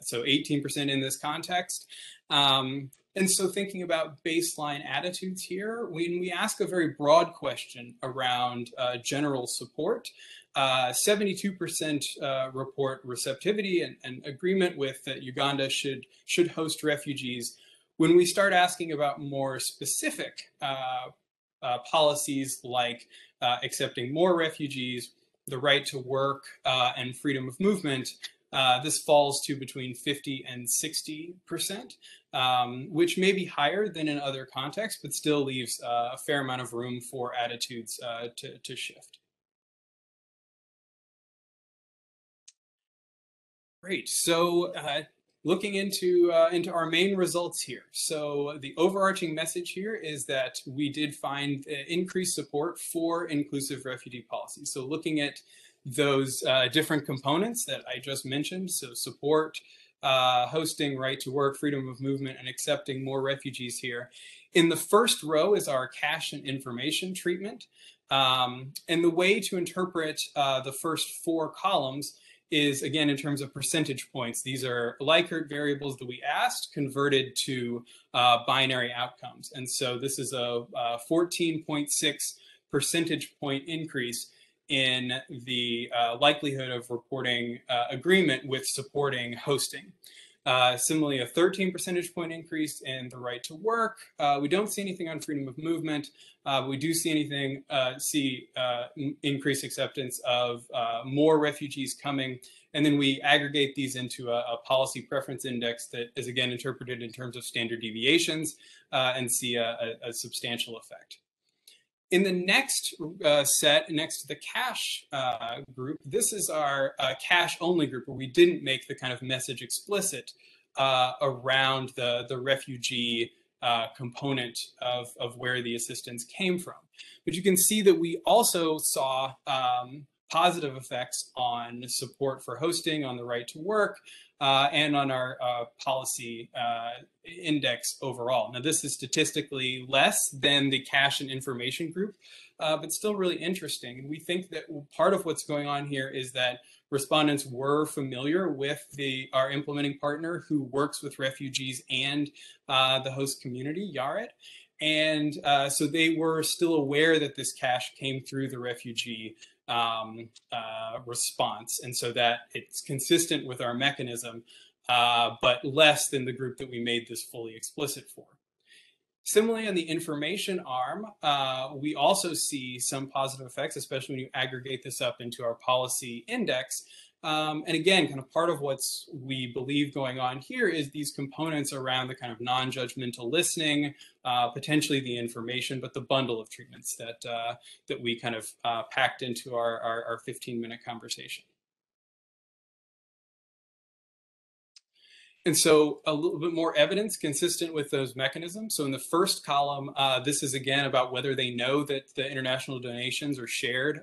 So 18% in this context. And so thinking about baseline attitudes here, when we ask a very broad question around general support, 72% report receptivity and agreement with that Uganda should host refugees. When we start asking about more specific policies like accepting more refugees, the right to work, and freedom of movement, this falls to between 50 and 60%, which may be higher than in other contexts, but still leaves a fair amount of room for attitudes to shift. Great, so looking into our main results here. So the overarching message here is that we did find increased support for inclusive refugee policies. So looking at those different components that I just mentioned, so support, hosting, right to work, freedom of movement, and accepting more refugees here. In the first row is our cash and information treatment. And the way to interpret the first 4 columns is, again, in terms of percentage points. These are Likert variables that we asked converted to binary outcomes. And so this is a 14.6 percentage point increase in the likelihood of reporting agreement with supporting hosting. Similarly, a 13 percentage point increase in the right to work. We don't see anything on freedom of movement. We do see increased acceptance of more refugees coming. And then we aggregate these into a policy preference index that is, again, interpreted in terms of standard deviations and see a substantial effect. In the next set, next to the cash group, this is our cash only group where we didn't make the kind of message explicit around the refugee component of where the assistance came from. But you can see that we also saw positive effects on support for hosting, on the right to work, and on our policy index overall. Now, this is statistically less than the cash and information group, but still really interesting. And we think that part of what's going on here is that respondents were familiar with our implementing partner who works with refugees and the host community, Yared. And so they were still aware that this cash came through the refugee response. And so that it's consistent with our mechanism, but less than the group that we made this fully explicit for. Similarly, on the information arm, we also see some positive effects, especially when you aggregate this up into our policy index. And again, kind of part of what's we believe going on here is these components around the kind of non-judgmental listening, potentially the information, but the bundle of treatments that that we kind of packed into our 15-minute conversation. And so a little bit more evidence consistent with those mechanisms. So in the first column, this is again about whether they know that the international donations are shared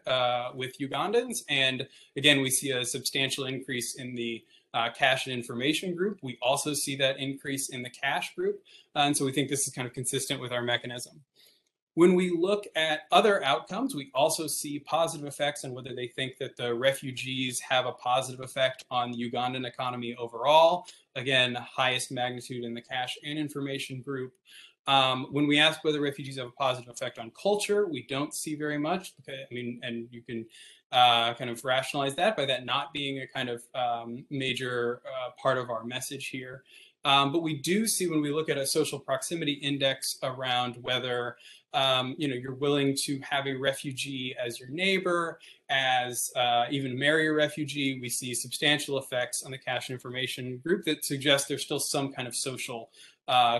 with Ugandans. And again, we see a substantial increase in the cash and information group. We also see that increase in the cash group. And so we think this is kind of consistent with our mechanism. When we look at other outcomes, we also see positive effects on whether they think that the refugees have a positive effect on the Ugandan economy overall. Again, highest magnitude in the cash and information group. When we ask whether refugees have a positive effect on culture, we don't see very much. I mean, and you can kind of rationalize that by that not being a kind of major part of our message here. But we do see when we look at a social proximity index around whether you're willing to have a refugee as your neighbor, as even marry a refugee, we see substantial effects on the cash information group that suggest there's still some kind of social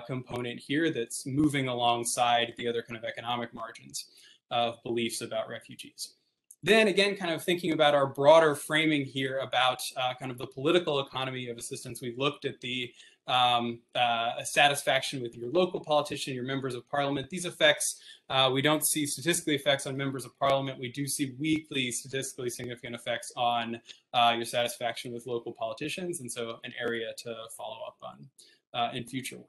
component here that's moving alongside the other kind of economic margins of beliefs about refugees. Then again, kind of thinking about our broader framing here about kind of the political economy of assistance, we've looked at the satisfaction with your local politician, your members of parliament. These effects, we don't see statistically effects on members of parliament. We do see weekly statistically significant effects on your satisfaction with local politicians. And so an area to follow up on in future work.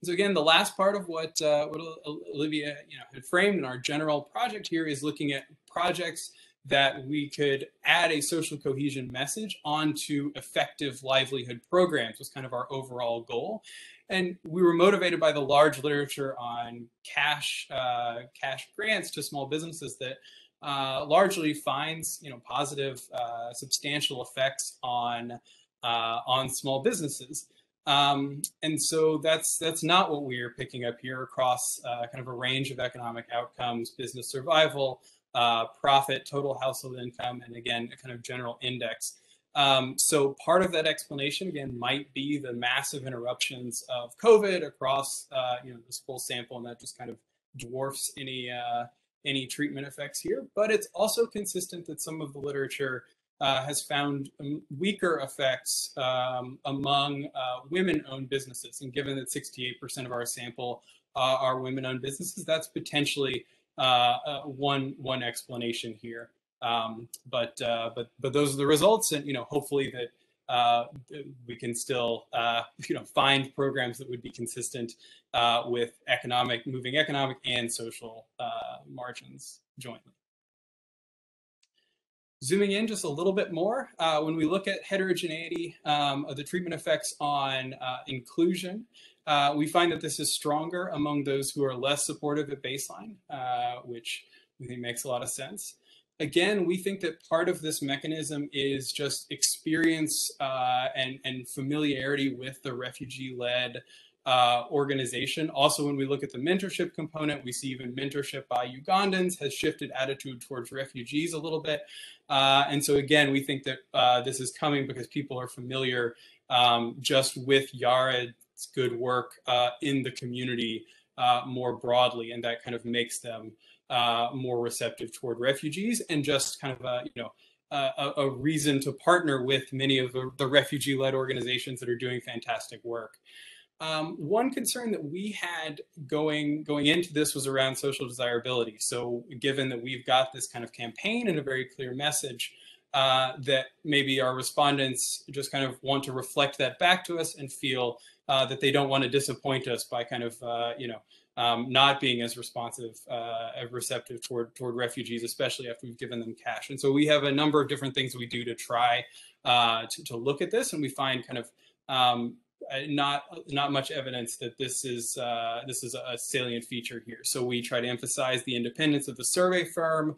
So again, the last part of what Olivia had framed in our general project here is looking at projects that we could add a social cohesion message onto effective livelihood programs was kind of our overall goal. And we were motivated by the large literature on cash grants to small businesses that largely finds positive substantial effects on small businesses. And so that's not what we're picking up here across kind of a range of economic outcomes, business survival, profit, total household income, and again, a kind of general index. So part of that explanation, again, might be the massive interruptions of COVID across this full sample, and that just kind of dwarfs any treatment effects here. But it's also consistent that some of the literature has found weaker effects among women-owned businesses. And given that 68% of our sample are women-owned businesses, that's potentially one explanation here. But those are the results, and hopefully that we can still find programs that would be consistent with moving economic and social margins jointly. Zooming in just a little bit more, when we look at heterogeneity of the treatment effects on inclusion, we find that this is stronger among those who are less supportive at baseline, which we think makes a lot of sense. Again, we think that part of this mechanism is just experience and familiarity with the refugee-led organization. Also, when we look at the mentorship component, we see even mentorship by Ugandans has shifted attitude towards refugees a little bit. And so again, we think that this is coming because people are familiar just with Yared's good work in the community more broadly, and that kind of makes them more receptive toward refugees, and just kind of a reason to partner with many of the refugee-led organizations that are doing fantastic work. One concern that we had going into this was around social desirability. So given that we've got this kind of campaign and a very clear message, that maybe our respondents just kind of want to reflect that back to us and feel that they don't want to disappoint us by kind of, not being as responsive, receptive toward refugees, especially after we've given them cash. And so we have a number of different things we do to try to look at this, and we find kind of not much evidence that this is a salient feature here. So we try to emphasize the independence of the survey firm.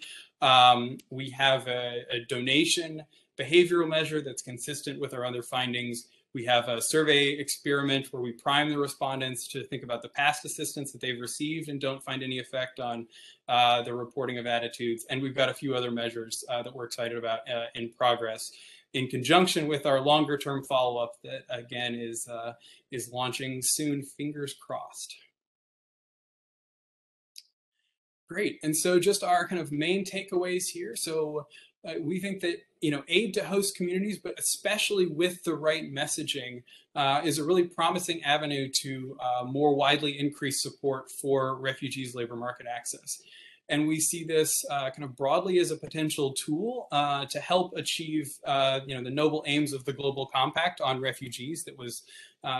We have a donation behavioral measure that's consistent with our other findings. We have a survey experiment where we prime the respondents to think about the past assistance that they've received and don't find any effect on the reporting of attitudes. And we've got a few other measures that we're excited about in progress, in conjunction with our longer term follow-up that again is launching soon, fingers crossed. Great, and so just our kind of main takeaways here. So we think that aid to host communities, but especially with the right messaging, is a really promising avenue to more widely increase support for refugees' labor market access. And we see this kind of broadly as a potential tool to help achieve the noble aims of the Global Compact on refugees that was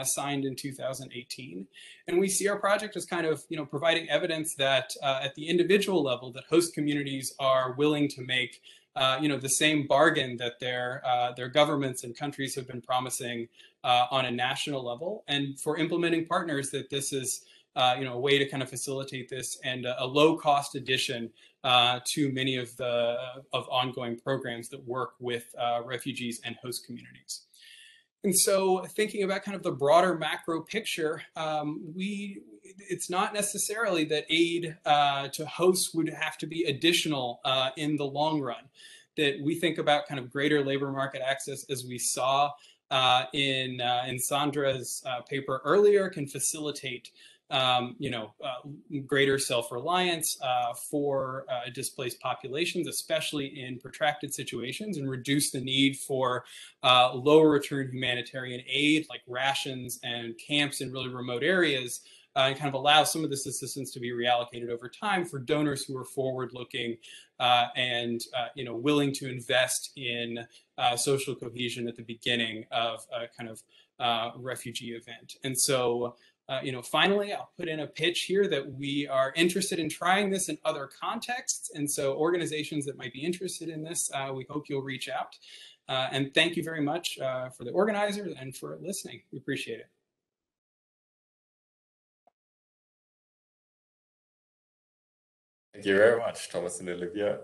signed in 2018. And we see our project as kind of providing evidence that at the individual level that host communities are willing to make the same bargain that their governments and countries have been promising on a national level, and for implementing partners that this is a way to kind of facilitate this, and a low-cost addition to many of the ongoing programs that work with refugees and host communities. And so thinking about kind of the broader macro picture, it's not necessarily that aid to hosts would have to be additional in the long run. That we think about kind of greater labor market access, as we saw in Sandra's paper earlier, can facilitate greater self-reliance for displaced populations, especially in protracted situations, and reduce the need for lower return humanitarian aid like rations and camps in really remote areas, and kind of allow some of this assistance to be reallocated over time for donors who are forward-looking and willing to invest in social cohesion at the beginning of a kind of refugee event. And so finally, I'll put in a pitch here that we are interested in trying this in other contexts. And so organizations that might be interested in this, we hope you'll reach out. And thank you very much for the organizers and for listening. We appreciate it. Thank you very much, Thomas and Olivia.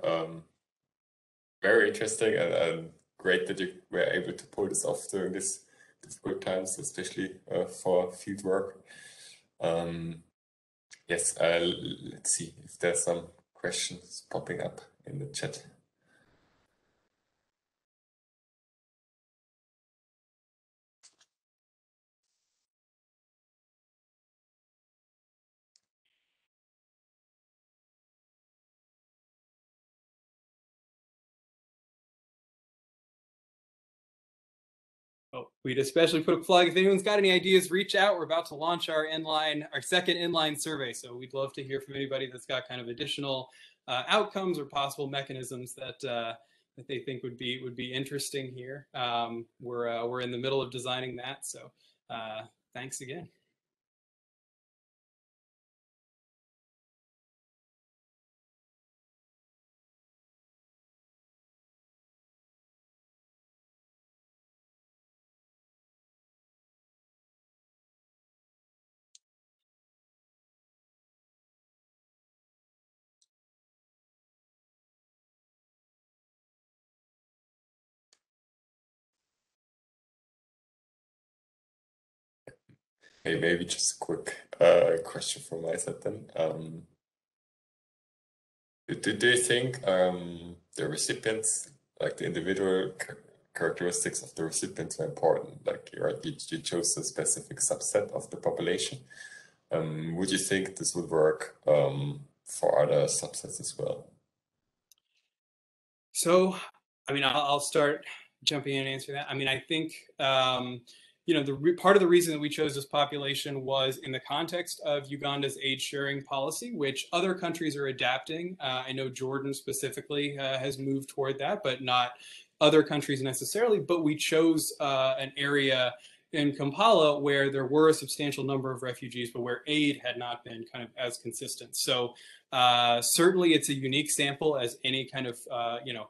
Very interesting and great that you were able to pull this off during these difficult times, especially for field work. Yes, let's see if there's some questions popping up in the chat. Oh, we'd especially put a plug. If anyone's got any ideas, reach out. We're about to launch our second inline survey. So we'd love to hear from anybody that's got kind of additional outcomes or possible mechanisms that that they think would be interesting here. We're in the middle of designing that. So thanks again. Maybe just a quick question from my side then. Do you think the recipients, like the individual characteristics of the recipients, are important? Like you chose a specific subset of the population. Would you think this would work for other subsets as well? So, I mean, I'll start jumping in and answering that. I mean, I think, you know, part of the reason that we chose this population was in the context of Uganda's aid sharing policy, which other countries are adapting. I know Jordan specifically has moved toward that, but not other countries necessarily. But we chose an area in Kampala where there were a substantial number of refugees, but where aid had not been kind of as consistent. So certainly it's a unique sample as any kind of, you know,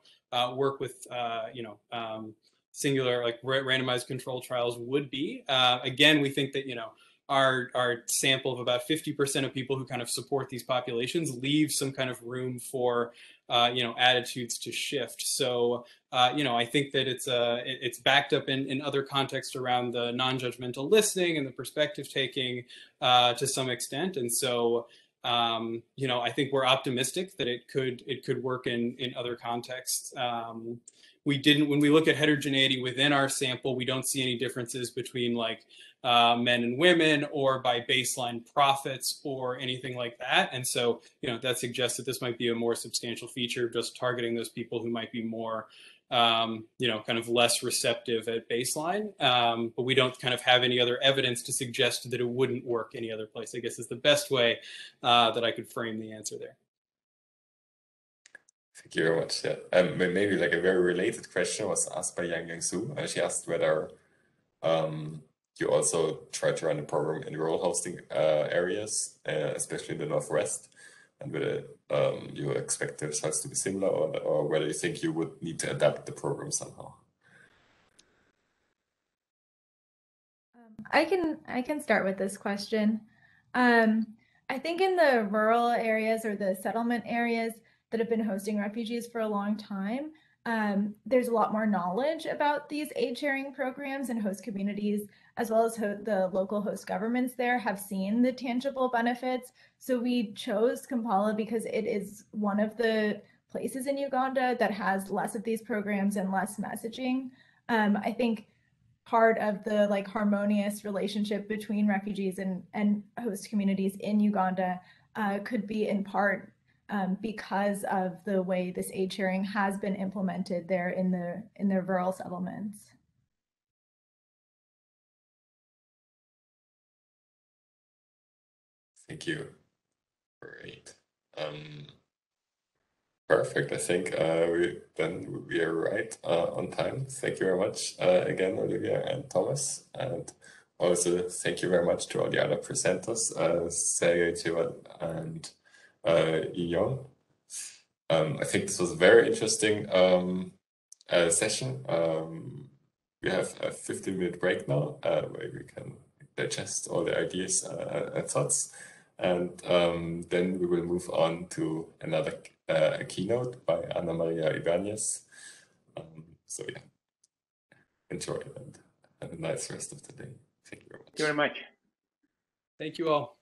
work with, you know, singular like randomized control trials would be. Again, we think that, you know, our sample of about 50% of people who kind of support these populations leaves some kind of room for, you know, attitudes to shift. So, you know, I think that it's backed up in other contexts around the non-judgmental listening and the perspective taking to some extent. And so, you know, I think we're optimistic that it could work in other contexts. When we look at heterogeneity within our sample, we don't see any differences between like men and women or by baseline profits or anything like that. And so, you know, that suggests that this might be a more substantial feature, just targeting those people who might be more, you know, kind of less receptive at baseline. But we don't kind of have any other evidence to suggest that it wouldn't work any other place, I guess is the best way that I could frame the answer there. Thank you very much. Yeah. Maybe like a very related question was asked by Yang Yang Su. She asked whether you also try to run a program in rural hosting areas, especially in the Northwest, and whether you expect the results to be similar, or whether you think you would need to adapt the program somehow. I can start with this question. I think in the rural areas or the settlement areas that have been hosting refugees for a long time, there's a lot more knowledge about these aid sharing programs, and host communities, as well as the local host governments there, have seen the tangible benefits. So we chose Kampala because it is one of the places in Uganda that has less of these programs and less messaging. I think part of the like harmonious relationship between refugees and host communities in Uganda could be in part because of the way this aid sharing has been implemented there in the rural settlements. Thank you. Great. Perfect. I think we are right on time. Thank you very much again, Olivia and Thomas, and also thank you very much to all the other presenters, Sergey, Jivan, and Young. I think this was a very interesting session. We have a 15-minute break now where we can digest all the ideas and thoughts, and then we will move on to another keynote by Ana Maria Ibanez. So yeah, enjoy and have a nice rest of the day. Thank you very much. Thank you very much. Thank you all.